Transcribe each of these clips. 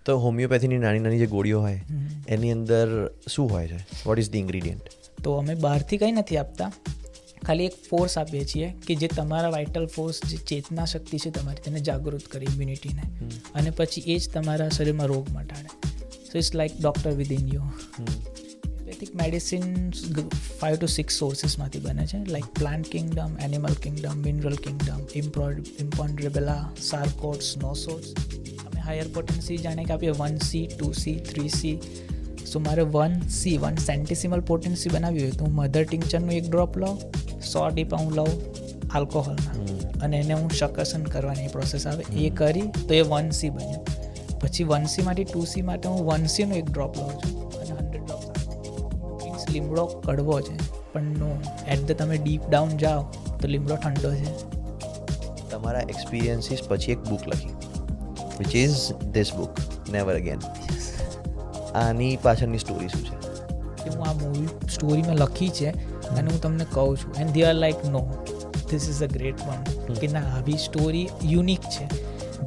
તો હોમિયોપેથીની નાની નાની જે ગોળીઓ હોય એની અંદર શું હોય છે? What is the ingredient? તો અમે બહારથી કંઈ નથી આપતા, ખાલી એક ફોર્સ આપીએ છીએ કે જે તમારા વાઇટલ ફોર્સ, જે ચેતના શક્તિ છે તમારી, તેને જાગૃત કરે, ઇમ્યુનિટીને, અને પછી એ જ તમારા શરીરમાં રોગ મટાડે. So it's like doctor within you. Homeopathic medicine 5 to 6 સોર્સિસમાંથી બને છે, like plant kingdom, animal kingdom, mineral kingdom, imponderabilia, sarcodes, nosodes. અમે હાયર પોટેન્સી જાણે કે આપીએ 1C, 2C, 3C. સો મારે 1C 1 સેન્ટિસિમલ પોટેન્સી બનાવી હોય તો હું મધર ટિંક્ચરનું એક ડ્રોપ લઉં, 100 ટીપા હું લઉં આલ્કોહોલના, અને એને હું શકર્ષણ કરવાની પ્રોસેસ આવે એ કરી તો એ 1C બન્યું. પછી 1C માંથી 2C માટે હું 1C નું એક ડ્રોપ લઉં છું અને 100 ડ્રોપ. મીન્સ લીમડો કડવો છે પણ નો, એટ ધ તમે ડીપ ડાઉન જાઓ તો લીમડો ઠંડો છે. તમારા એક્સપિરિયન્સીસ પછી એક બુક લખી, which is this book, never again. આની પાછળની સ્ટોરી શું છે? કે હું આ મૂવી સ્ટોરી મેં લખી છે અને હું તમને કહું છું, and they are like no, this is a great one, કે ના આવી સ્ટોરી યુનિક છે.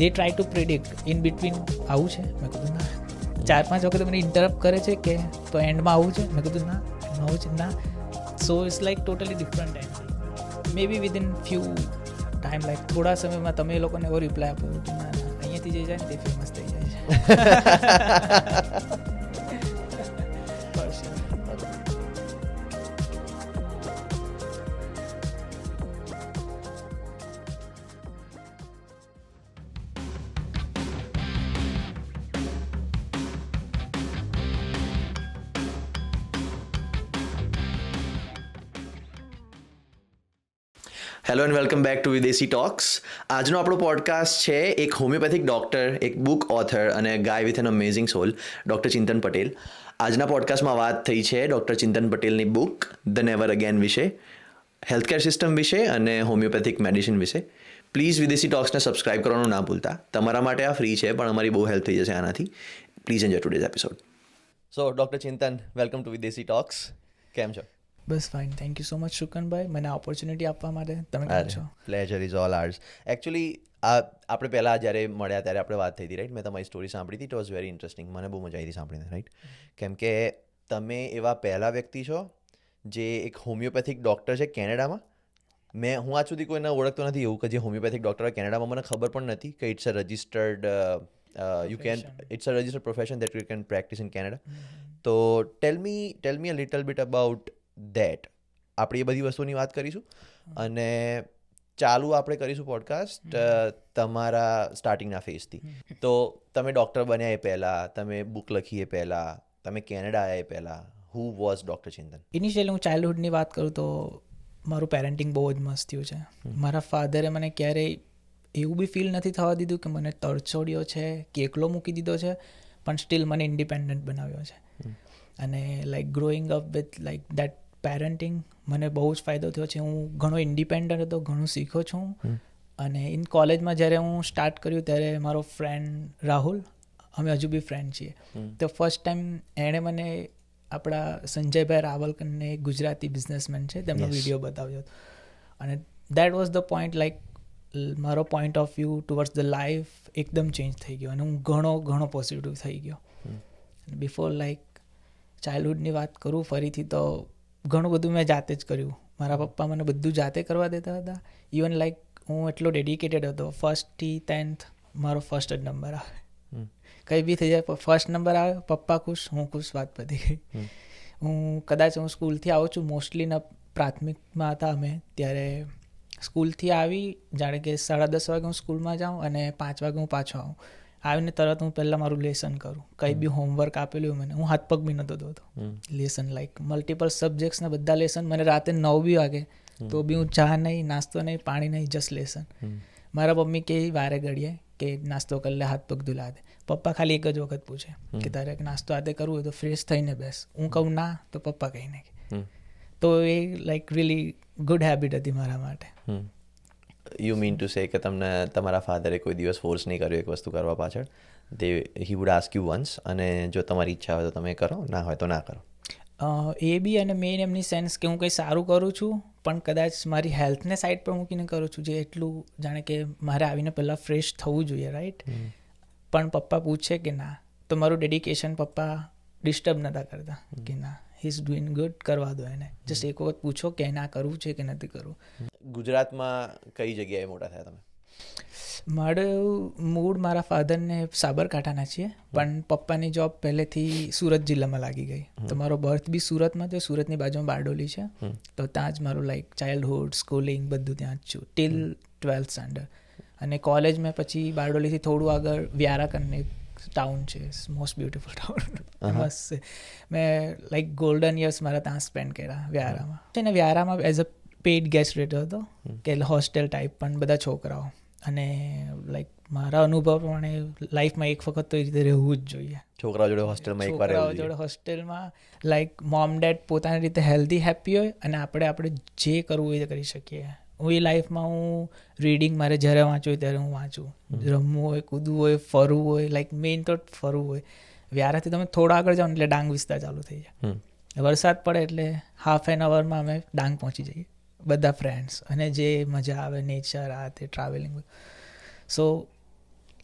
They try to predict in between આવું છે. મેં કીધું ના. 4-5 વખત મને ઇન્ટરપ્ટ કરે છે કે તો એન્ડમાં આવું છે. મેં કીધું ના, એન્ડમાં આવું છે ના. So it's like totally different and may be within few time, like થોડા સમયમાં તમે એ લોકોને એવો રિપ્લાય આપો કે ના ના અહીંયાથી જે જાય ને તે ફેમસ થઈ જાય છે. Hello and welcome back to Videshi talks. આજનો આપણો પોડકાસ્ટ છે એક હોમિયોપેથિક ડૉક્ટર, એક બુક ઓથર અને guy with an amazing soul, doctor Chintan Patel. આજના પોડકાસ્ટમાં વાત થઈ છે ડૉક્ટર ચિંતન પટેલની બુક ધ નેવર અગેન વિશે, હેલ્થકેર સિસ્ટમ વિશે અને હોમિયોપેથિક મેડિસિન વિશે. પ્લીઝ વિદેશી ટોક્સને સબસ્ક્રાઇબ કરવાનું ના ભૂલતા. તમારા માટે આ ફ્રી છે પણ અમારી બહુ હેલ્પ થઈ જશે આનાથી. Please enjoy today's episode. So doctor Chintan, welcome to Videshi talks. કેમ છો? બસ fine, thank you so much શુકનભાઈ, મને ઓપોર્ચ્યુનિટી આપવા માટે. તમે કેમ છો? Pleasure is all ours. Actually આપણે પહેલાં જ્યારે મળ્યા ત્યારે આપણે વાત થઈ હતી, રાઈટ? મેં તમારી સ્ટોરી સાંભળી હતી, ઇટ વોઝ વેરી ઇન્ટરેસ્ટિંગ. મને બહુ મજા આવી હતી સાંભળીને, રાઈટ? કેમ કે તમે એવા પહેલા વ્યક્તિ છો જે એક હોમિયોપેથિક ડૉક્ટર છે કેનેડામાં. હું આજ સુધી કોઈને ઓળખતો નથી એવું કે જે હોમિયોપેથિક ડૉક્ટર હોય કેનેડામાં. મને ખબર પણ નથી કે it's a registered it's a registered profession that you can practice in Canada. તો tell me a little bit about that. આપણે એ બધી વસ્તુની વાત કરીશું અને ચાલુ આપણે કરીશું પોડકાસ્ટ તમારા સ્ટાર્ટિંગના ફેઝથી. તો તમે ડૉક્ટર બન્યા એ પહેલાં, તમે બુક લખી એ પહેલાં, તમે કેનેડા આવ્યા એ પહેલાં, who was doctor Chintan? Initially હું ચાઇલ્ડહુડની વાત કરું તો મારું પેરેન્ટિંગ બહુ જ મસ્ત થયું છે. મારા ફાધરે મને ક્યારેય એવું બી ફીલ નથી થવા દીધું કે મને તરછોડ્યો છે કે એકલો મૂકી દીધો છે, પણ સ્ટીલ મને ઇન્ડિપેન્ડન્ટ બનાવ્યો છે. અને like growing up with like that parenting મને બહુ જ ફાયદો થયો છે. હું ઘણો ઇન્ડિપેન્ડન્ટ હતો, ઘણું શીખ્યો છું. અને ઇન કોલેજમાં જ્યારે હું સ્ટાર્ટ કર્યું ત્યારે મારો ફ્રેન્ડ રાહુલ, અમે હજુ બી ફ્રેન્ડ છીએ, તો ફર્સ્ટ ટાઈમ એણે મને આપણા સંજયભાઈ રાવલ કરીને ગુજરાતી બિઝનેસમેન છે, તેમનો વિડીયો બતાવ્યો હતો. અને that was the point, like મારો point of view towards the life એકદમ ચેન્જ થઈ ગયો અને હું ઘણો પોઝિટિવ થઈ ગયો. બિફોર લાઈક ચાઇલ્ડહુડની વાત કરું ફરીથી તો ઘણું બધું મેં જાતે જ કર્યું. મારા પપ્પા મને બધું જાતે કરવા દેતા હતા. ઇવન લાઈક હું એટલો ડેડિકેટેડ હતો, 1st થી 10th મારો ફર્સ્ટ જ નંબર આવે. કંઈ બી થઈ જાય ફર્સ્ટ નંબર આવે, પપ્પા ખુશ, હું ખુશ, વાત પતી ગઈ. હું સ્કૂલથી આવું છું, મોસ્ટલી પ્રાથમિકમાં હતા અમે ત્યારે. સ્કૂલથી આવી જાણે કે 10:30 વાગે હું સ્કૂલમાં જાઉં અને 5 વાગે હું પાછો આવું. આવીને તરત હું પહેલાં મારું લેસન કરું. કંઈ બી હોમવર્ક આપેલું મને, હું હાથ પગ બી નહોતો ધોતો. લેસન લાઈક મલ્ટિપલ સબ્જેક્ટ્સના બધા લેસન. મને રાતે 9 બી વાગે તો બી હું ચા નહીં, નાસ્તો નહીં, પાણી નહીં, જસ્ટ લેસન. મારા મમ્મી કે વારે ઘડીએ કે નાસ્તો કરી લે, હાથ પગ ધુલા દે. પપ્પા ખાલી એક જ વખત પૂછે કે તારે નાસ્તો આતે કરવું હોય તો ફ્રેશ થઈને બેસ. હું કહું ના તો પપ્પા કહી નાખે. તો એ લાઈક રિયલી ગુડ હેબિટ હતી મારા માટે. યુ મીન ટુ સે કે તમને તમારા ફાધરે કોઈ દિવસ ફોર્સ નહીં કર્યો એક વસ્તુ કરવા પાછળ? He would ask you once, અને જો તમારી ઈચ્છા હોય તો તમે કરો, ના હોય તો ના કરો. એ બી, અને મેઇન એમની સેન્સ કે હું કંઈ સારું કરું છું પણ કદાચ મારી હેલ્થને સાઈડ પર મૂકીને કરું છું, જે એટલું જાણે કે મારે આવીને પહેલાં ફ્રેશ થવું જોઈએ, રાઈટ? પણ પપ્પા પૂછે કે ના, તો મારું ડેડિકેશન પપ્પા ડિસ્ટર્બ નહોતા કરતા કે ના હી ઇઝ ડુઈંગ ગુડ, કરવા દો એને. જસ્ટ એક વખત પૂછો કે એને આ કરવું છે કે નથી કરવું. ગુજરાતમાં કઈ જગ્યાએ મોટા થયા તમે? મારું મૂળ મારા ફાધરને સાબરકાંઠાના છીએ, પણ પપ્પાની જોબ પહેલેથી સુરત જિલ્લામાં લાગી ગઈ. તો મારો બર્થ બી સુરતમાં, તો સુરતની બાજુમાં બારડોલી છે. તો ત્યાં જ મારું લાઈક ચાઇલ્ડહુડ, સ્કૂલિંગ બધું ત્યાં જ છું ટિલ 12th સ્ટાન્ડર્ડ. અને કોલેજ મેં પછી બારડોલીથી થોડું આગળ વ્યારા કરીને ટાઉન છે, મોસ્ટ બ્યુટિફુલ ટાઉન, મસ્ત છે. મેં લાઈક ગોલ્ડન યર્સ મારા ત્યાં સ્પેન્ડ કર્યા વ્યારામાં. અને વ્યારામાં એઝ અ પેઇડ ગેસ્ટ રહેતો હતો, કે હોસ્ટેલ ટાઈપ, પણ બધા છોકરાઓ. અને લાઈક મારા અનુભવ પ્રમાણે લાઈફમાં એક વખત તો એ રીતે રહેવું જ જોઈએ. છોકરાઓ જોડે હોસ્ટેલમાં એકવાર રહેવું જોઈએ. છોકરાઓ જોડે હોસ્ટેલમાં લાઈક મોમ ડેડ પોતાની રીતે હેલ્ધી હેપી હોય, અને આપણે જે કરવું એ કરી શકીએ. હું એ લાઈફમાં હું રીડિંગ મારે જ્યારે વાંચવું હોય ત્યારે હું વાંચું, રમવું હોય, કૂદવું હોય, ફરવું હોય. લાઈક મેઇન તો ફરવું હોય. વ્યારાથી તમે થોડા આગળ જાઓ એટલે ડાંગ વિસ્તાર ચાલુ થઈ જાય. વરસાદ પડે એટલે હાફ એન અવરમાં અમે ડાંગ પહોંચી જઈએ બધા ફ્રેન્ડ્સ, અને જે મજા આવે નેચર, આ તે ટ્રાવેલિંગ. સો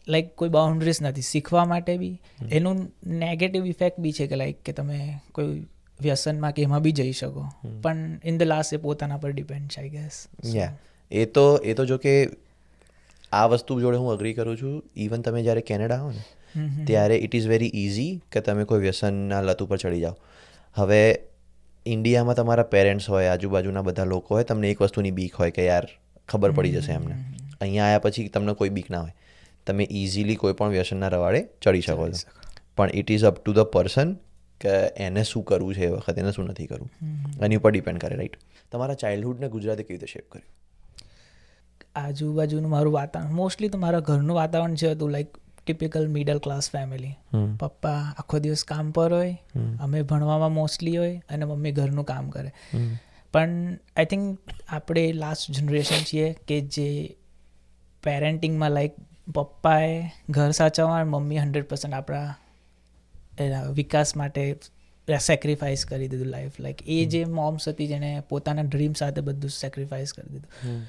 લાઈક કોઈ બાઉન્ડ્રીઝ નથી શીખવા માટે બી. એનું નેગેટિવ ઇફેક્ટ બી છે કે લાઈક કે તમે કોઈ વ્યસનમાં કે એમાં બી જઈ શકો, પણ ઇન ધ લાસ્ટ એ પોતાના પર ડિપેન્ડ છે આઈ ગેસ. એ તો જો કે આ વસ્તુ જોડે હું અગ્રી કરું છું. ઇવન તમે જ્યારે કેનેડા આવો ને ત્યારે ઇટ ઇઝ વેરી ઇઝી કે તમે કોઈ વ્યસનના લત ઉપર ચડી જાઓ. હવે ઇન્ડિયામાં તમારા પેરેન્ટ્સ હોય, આજુબાજુના બધા લોકો હોય, તમને એક વસ્તુની બીક હોય કે યાર ખબર પડી જશે એમને. અહીંયા આવ્યા પછી તમને કોઈ બીક ના હોય, તમે ઇઝીલી કોઈ પણ વ્યસનના રવાડે ચડી શકો છો. પણ it is up to the person કે એને શું કરવું છે એ વખતે, એને શું નથી કરવું, એની ઉપર ડિપેન્ડ કરે. રાઈટ. તમારા ચાઇલ્ડહુડને ગુજરાતે કેવી રીતે શેપ કર્યું? આજુબાજુનું મારું વાતાવરણ, મોસ્ટલી તો મારા ઘરનું વાતાવરણ જે હતું like typical middle class family. પપ્પા આખો દિવસ કામ પર હોય, અમે ભણવામાં મોસ્ટલી હોય, અને મમ્મી ઘરનું કામ કરે. પણ આઈ થિંક આપણે લાસ્ટ જનરેશન છીએ કે જે પેરેન્ટિંગમાં લાઈક પપ્પાએ ઘર સાચવવા, મમ્મી 100% આપણા વિકાસ માટે સેક્રિફાઈસ કરી દીધું લાઈફ. લાઈક એ જે મોમ્સ હતી જેને પોતાના ડ્રીમ સાથે બધું સેક્રિફાઈસ કરી દીધું.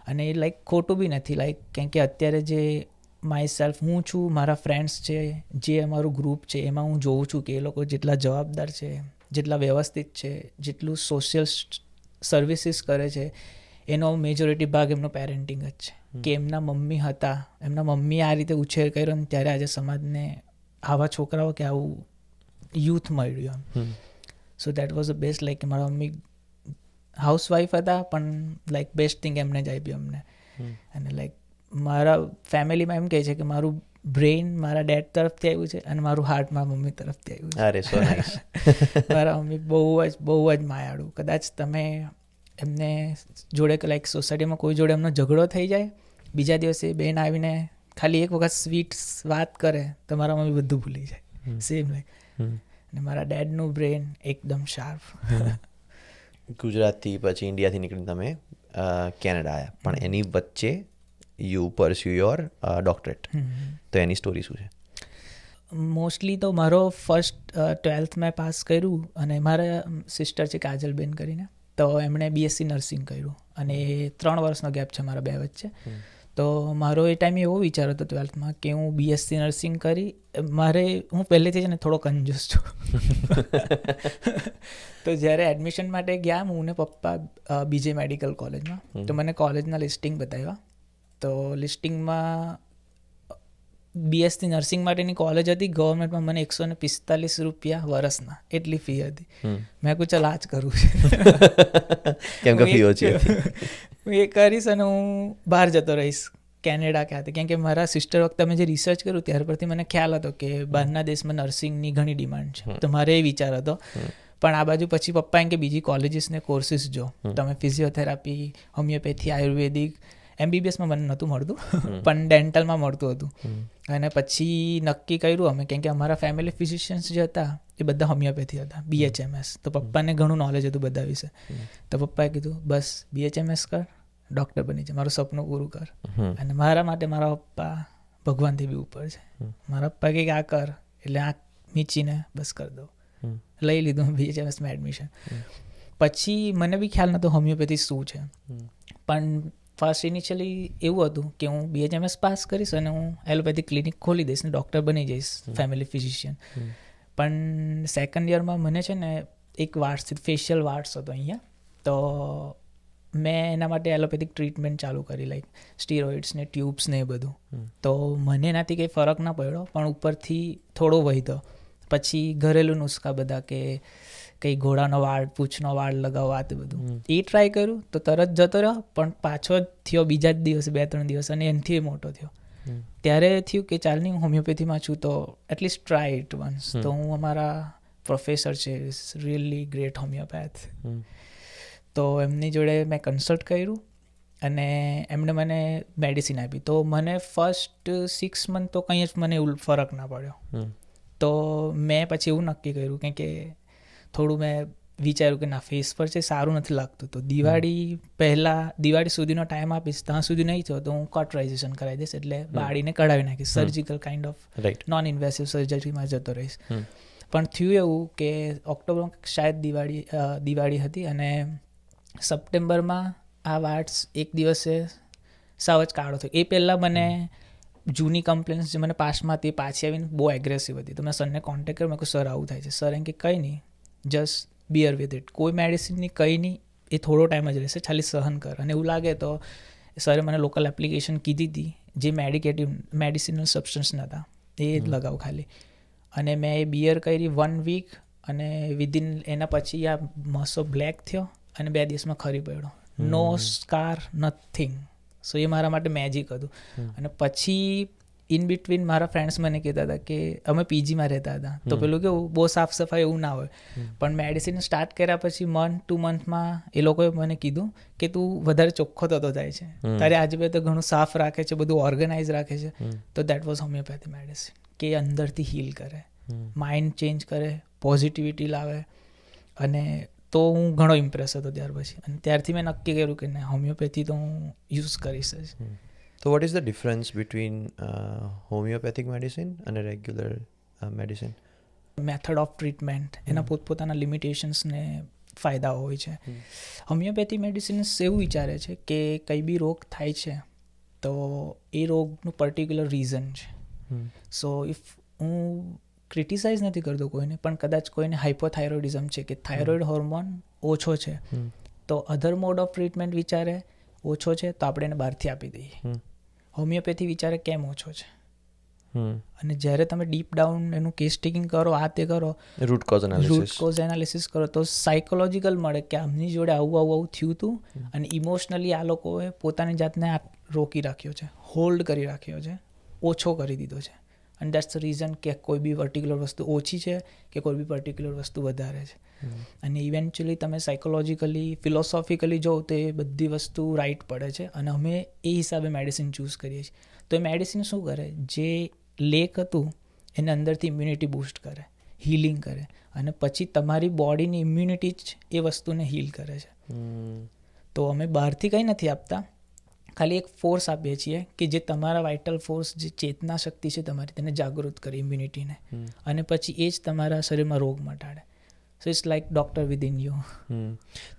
અને એ લાઈક ખોટું બી નથી, લાઈક કેમ કે અત્યારે જે માય સેલ્ફ હું છું, મારા ફ્રેન્ડ્સ છે, જે અમારું ગ્રુપ છે, એમાં હું જોઉં છું કે એ લોકો જેટલા જવાબદાર છે, જેટલા વ્યવસ્થિત છે, જેટલું સોશિયલ સર્વિસીસ કરે છે, એનો મેજોરિટી ભાગ એમનો પેરેન્ટિંગ જ છે. કે એમના મમ્મી હતા, એમના મમ્મીએ આ રીતે ઉછેર કર્યો, ને ત્યારે આજે સમાજને આવા છોકરાઓ કે આવું યુથ મળ્યું એમ. So that was the best. Like મારા મમ્મી હાઉસવાઈફ હતા, પણ લાઈક બેસ્ટ થિંગ એમને જ આપી અમને. અને લાઈક મારા ફેમિલીમાં એમ કહે છે કે મારું બ્રેઇન મારા ડેડ તરફથી આવ્યું છે, અને મારું હાર્ટ મારા મમ્મી તરફથી આવ્યું છે. અરે સો નાઇસ. મારા મમ્મી બહુ જ માયાળું. કદાચ તમે એમને જોડે કે લાઈક સોસાયટીમાં કોઈ જોડે એમનો ઝઘડો થઈ જાય, બીજા દિવસે બેન આવીને ખાલી એક વખત સ્વીટ વાત કરે તો મારા મમ્મી બધું ભૂલી જાય. Same like. અને મારા ડેડનું બ્રેન એકદમ શાર્પ. ગુજરાતથી પછી ઇન્ડિયાથી નીકળીને તમે કેનેડા આવ્યા, પણ એની વચ્ચે યુ પરસ્યુ યોર ડોક્ટરેટ. તો એની સ્ટોરી શું છે? મોસ્ટલી તો મારો ફર્સ્ટ 12th મેં પાસ કર્યું, અને મારા સિસ્ટર છે કાજલબેન કરીને, તો એમણે BSc નર્સિંગ કર્યું, અને 3 વર્ષનો ગેપ છે મારા બે વચ્ચે. તો મારો એ ટાઈમે એવો વિચાર હતો 12thમાં કે હું BSc નર્સિંગ કરી, હું પહેલેથી જ ને થોડો કંજૂસ છું. તો જ્યારે એડમિશન માટે ગયા હું ને પપ્પા BJ મેડિકલ કોલેજમાં, તો મને કોલેજના લિસ્ટિંગ બતાવ્યા. તો લિસ્ટિંગમાં BSc નર્સિંગ માટેની કોલેજ હતી, ગવર્મેન્ટમાં મને 145 રૂપિયા વર્ષના એટલી ફી હતી. મેં કહું ચાલ આ જ કરવું છે, કેમ કે ફી ઓછી હતી. હું એ કરીશ અને હું બહાર જતો રહીશ કેનેડા ક્યાંથી. કેમ કે મારા સિસ્ટર વખતે અમે જે રિસર્ચ કર્યું ત્યાર પરથી મને ખ્યાલ હતો કે બહારના દેશમાં નર્સિંગની ઘણી ડિમાન્ડ છે. તો મારે એ વિચાર હતો. પણ આ બાજુ પછી પપ્પા એમ કે બીજી કોલેજીસને કોર્સિસ જો, તમે ફિઝિયોથેરાપી, હોમિયોપેથી, આયુર્વેદિક, MBBSમાં મને નહોતું મળતું, પણ ડેન્ટલમાં મળતું હતું. અને પછી નક્કી કર્યું અમે, કેમ કે અમારા ફેમિલી ફિઝિશિયન્સ જે હતા એ બધા હોમિયોપેથી હતા, BHMS. તો પપ્પાને ઘણું નોલેજ હતું બધા વિશે. તો પપ્પાએ કીધું બસ BHMS કર, ડૉક્ટર બની જાય, મારું સપનું પૂરું કર. અને મારા માટે મારા પપ્પા ભગવાનથી બી ઉપર છે. મારા પપ્પા કંઈક આ કર એટલે આ મીચીને બસ કરી દઉં. લઈ લીધું BHMSમાં એડમિશન. પછી મને બી ખ્યાલ નહોતો હોમિયોપેથી શું છે, પણ ફર્સ્ટ ઇનિશિયલી એવું હતું કે હું BHMS પાસ કરીશ અને હું એલોપેથી ક્લિનિક ખોલી દઈશ ને ડૉક્ટર બની જઈશ, ફેમિલી ફિઝિશિયન. પણ સેકન્ડ યરમાં મને છે ને એક વાર્સ ફેશિયલ વાર્સ હતો અહીંયા, તો મેં એના માટે એલોપેથિક ટ્રીટમેન્ટ ચાલુ કરી, લાઈક સ્ટીરોઇડ્સ ને ટ્યુબ્સ ને એ બધું. તો મને એનાથી કંઈ ફરક ના પડ્યો, પણ ઉપરથી થોડો વધ્યો. પછી ઘરેલું નુસ્ખા બધા કે કંઈ ઘોડાનો વાળ, પૂંછનો વાળ લગાવવા, તે બધું એ ટ્રાય કર્યું તો તરત જતો રહ્યો, પણ પાછો જ થયો બીજા જ દિવસે 2-3 દિવસ, અને એનાથી મોટો થયો. ત્યારે થયું કે ચાલ નહીં, હું હોમિયોપેથીમાં છું તો એટલીસ્ટ ટ્રાય ઇટ વન્સ. તો હું અમારા પ્રોફેસર છે, રિયલી ગ્રેટ હોમિયોપેથ, તો એમની જોડે મેં કન્સલ્ટ કર્યું અને એમણે મને મેડિસિન આપી. તો મને ફર્સ્ટ 6 મંથ તો કંઈ જ મને એવું ફરક ના પડ્યો. તો મેં પછી એવું નક્કી કર્યું કે થોડું મેં વિચાર્યું કે ના, ફેસ પર છે સારું નથી લાગતું, તો દિવાળી સુધીનો ટાઈમ આપીશ, ત્યાં સુધી નહીં થયો તો હું કટરાઇઝેશન કરાવી દઈશ, એટલે બાળીને કઢાવી નાખીશ, સર્જિકલ કાઇન્ડ ઓફ નોન ઇન્વેસિવ સર્જરીમાં જતો રહીશ. પણ થયું એવું કે ઓક્ટોબરમાં શાયદ દિવાળી હતી અને સપ્ટેમ્બરમાં આ વાટ્સ એક દિવસે સાવ જ કાળો થયો. એ પહેલાં મને જૂની કમ્પ્લેન્ટ્સ જે મને પાસ્ટમાં હતી પાછી આવીને બહુ એગ્રેસિવ હતી. તો મેં સરને કોન્ટેક્ટ કર્યો, મેં કહ્યું સર આવું થાય છે. સર એમ કે કંઈ નહીં, જસ્ટ બિયર વિથ ઇટ, કોઈ મેડિસિનની કંઈ નહીં, એ થોડો ટાઈમ જ રહેશે, ખાલી સહન કર. અને એવું લાગે તો સરે મને લોકલ એપ્લિકેશન કીધી હતી જે મેડિસિનલ સબસ્ટન્સ નહોતા, એ જ લગાવ ખાલી. અને મેં એ બિયર કરી 1 વીક, અને વિધિન એના પછી આ મસો બ્લેક થયો અને 2 દિવસમાં ખરી પડ્યો, નો સ્કાર, નથિંગ. સો એ મારા માટે મેજિક હતું. અને પછી ઇન બિટવીન મારા ફ્રેન્ડ્સ મને કહેતા હતા કે અમે પીજીમાં રહેતા હતા, તો પેલું કેવું બહુ સાફ સફાઈ એવું ના હોય, પણ મેડિસિન સ્ટાર્ટ કર્યા પછી 1-2 મંથમાં એ લોકોએ મને કીધું કે તું વધારે ચોખ્ખો થતો જાય છે, તારે આજુબાજુ તો ઘણું સાફ રાખે છે, બધું ઓર્ગેનાઇઝ રાખે છે. તો દેટ વોઝ હોમિયોપેથી મેડિસિન, કે અંદરથી હીલ કરે, માઇન્ડ ચેન્જ કરે, પોઝિટિવિટી લાવે. અને તો હું ઘણો ઇમ્પ્રેસ હતો ત્યાર પછી, અને ત્યારથી મેં નક્કી કર્યું કે ના, હોમિયોપેથી તો હું યુઝ કરીશ જ. So what is the difference between homeopathic medicine and a regular medicine? Method of treatment, એના પોતપોતાના લિમિટેશન્સ ને ફાયદાઓ હોય છે. હોમિયોપેથી મેડિસિન્સ એવું વિચારે છે કે કંઈ બી રોગ થાય છે તો એ રોગનું પર્ટિક્યુલર રીઝન છે. સો ઇફ હું ક્રિટિસાઇઝ નથી કરતો કોઈને, પણ કદાચ કોઈને હાઇપોથાઇરોઇડિઝમ છે કે થાઇરોઇડ હોર્મોન ઓછો છે, તો અધર મોડ ઓફ ટ્રીટમેન્ટ વિચારે ઓછો છે તો આપણે એને બહારથી આપી દઈએ. હોમિયોપેથી વિચારે કેમ ઓછો છે, અને જ્યારે તમે ડીપ ડાઉન એનું કેસ ટેકિંગ કરો, આ તે કરો, રૂટ કોઝ એનાલિસિસ કરો, તો સાયકોલોજીકલ મળે કે આમની જોડે આવું થયું હતું, અને ઇમોશનલી આ લોકોએ પોતાની જાતને રોકી રાખ્યો છે, હોલ્ડ કરી રાખ્યો છે, ઓછો કરી દીધો છે. અને દેટ્સ ધ રીઝન કે કોઈ બી પર્ટિક્યુલર વસ્તુ ઓછી છે કે કોઈ બી પર્ટિક્યુલર વસ્તુ વધારે છે. અને ઇવેન્ચ્યુઅલી તમે સાયકોલોજીકલી, ફિલોસોફિકલી જો તો એ બધી વસ્તુ રાઈટ પડે છે, અને અમે એ હિસાબે મેડિસિન ચૂઝ કરીએ છીએ. તો એ મેડિસિન શું કરે, જે લેક હતું એને અંદરથી ઇમ્યુનિટી બૂસ્ટ કરે, હીલિંગ કરે, અને પછી તમારી બોડીની ઇમ્યુનિટી જ એ વસ્તુને હીલ કરે છે. તો અમે બહારથી કંઈ નથી આપતા, ખાલી એક ફોર્સ આપીએ છીએ કે જે તમારા વાઇટલ ફોર્સ, જે ચેતના શક્તિ છે તમારી, તેને જાગૃત કરે, ઇમ્યુનિટીને, અને પછી એ જ તમારા શરીરમાં રોગ મટાડે. So it's like doctor within you.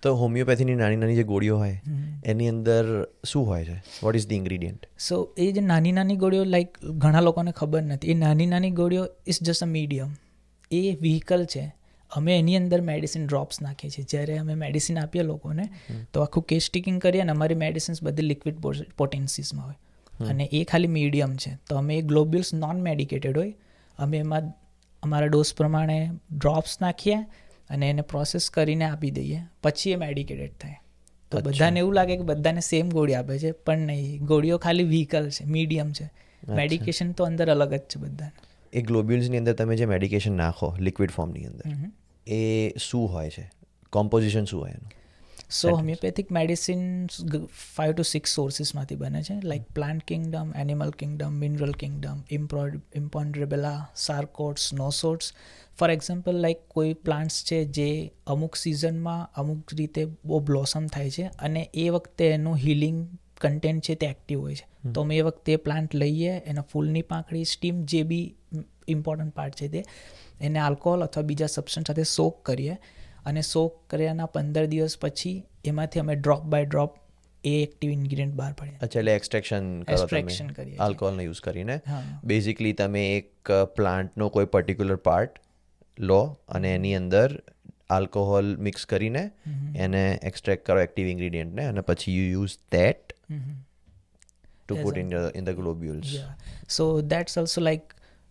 તો હોમિયોપેથીની નાની નાની જે ગોળીઓ હોય એની અંદર શું હોય છે? What is the ingredient? So એ જે નાની નાની ગોળીઓ, લાઈક ઘણા લોકોને ખબર નથી, એ નાની નાની ગોળીઓ is just a medium, A vehicle છે. અમે એની અંદર મેડિસિન ડ્રોપ્સ નાખીએ છીએ. જ્યારે અમે મેડિસિન આપીએ લોકોને તો આખું કેસ સ્ટિકિંગ કરીએ, અને અમારી મેડિસિન્સ બધી લિક્વિડ પોટેન્સીસમાં હોય, અને એ ખાલી મીડિયમ છે. તો અમે એ ગ્લોબ્યુલ્સ નોન મેડિકેટેડ હોય, અમે એમાં અમારા ડોઝ પ્રમાણે ડ્રોપ્સ નાખીએ અને એને પ્રોસેસ કરીને આપી દઈએ, પછી એ મેડિકેટેડ થાય. તો બધાને એવું લાગે કે બધાને સેમ ગોળી આપે છે, પણ નહીં, ગોળીઓ ખાલી વ્હીકલ છે, મીડિયમ છે, મેડિકેશન તો અંદર અલગ જ છે બધાને. એ ગ્લોબ્યુલ્સની અંદર તમે જે મેડિકેશન નાખો લિક્વિડ ફોર્મની અંદર, એ શું હોય છે? કોમ્પોઝિશન શું હોય એનું? સો હોમિયોપેથિક મેડિસિન્સ 5 to 6 સોર્સિસમાંથી બને છે, like plant kingdom, animal kingdom, mineral kingdom, imponderabilia, sarcodes, nosodes. For example, like કોઈ પ્લાન્ટ્સ છે જે અમુક સિઝનમાં અમુક રીતે બહુ બ્લોસમ થાય છે, અને એ વખતે એનું હિલિંગ કન્ટેન્ટ છે તે એક્ટિવ હોય છે. તો અમે એ વખતે પ્લાન્ટ લઈએ, એના ફૂલની પાંખડી, સ્ટીમ, જે બી ઇમ્પોર્ટન્ટ પાર્ટ છે તે, એને આલ્કોહોલ અથવા બીજા સબસ્ટન્સ સાથે સોક કરીએ, અને સોક કર્યાના 15 દિવસ પછી એમાંથી અમે ડ્રોપ બાય ડ્રોપ એ એક્ટિવ ઇન્ગ્રીડિયન્ટ બહાર પડે. અચ્છા, એટલે એક્સટ્રેક્શન કરો Extraction તમે કરીએ છીએ. આલ્કોહોલનો યુઝ કરીને. હા. બેઝિકલી તમે એક પ્લાન્ટનો કોઈ પર્ટિક્યુલર પાર્ટ લો અને એની અંદર આલ્કોહોલ મિક્સ કરીને એને એક્સટ્રેક્ટ કરો એક્ટિવ ઇન્ગ્રીડિયન્ટને, અને પછી you use that to put in the globules. So that's also like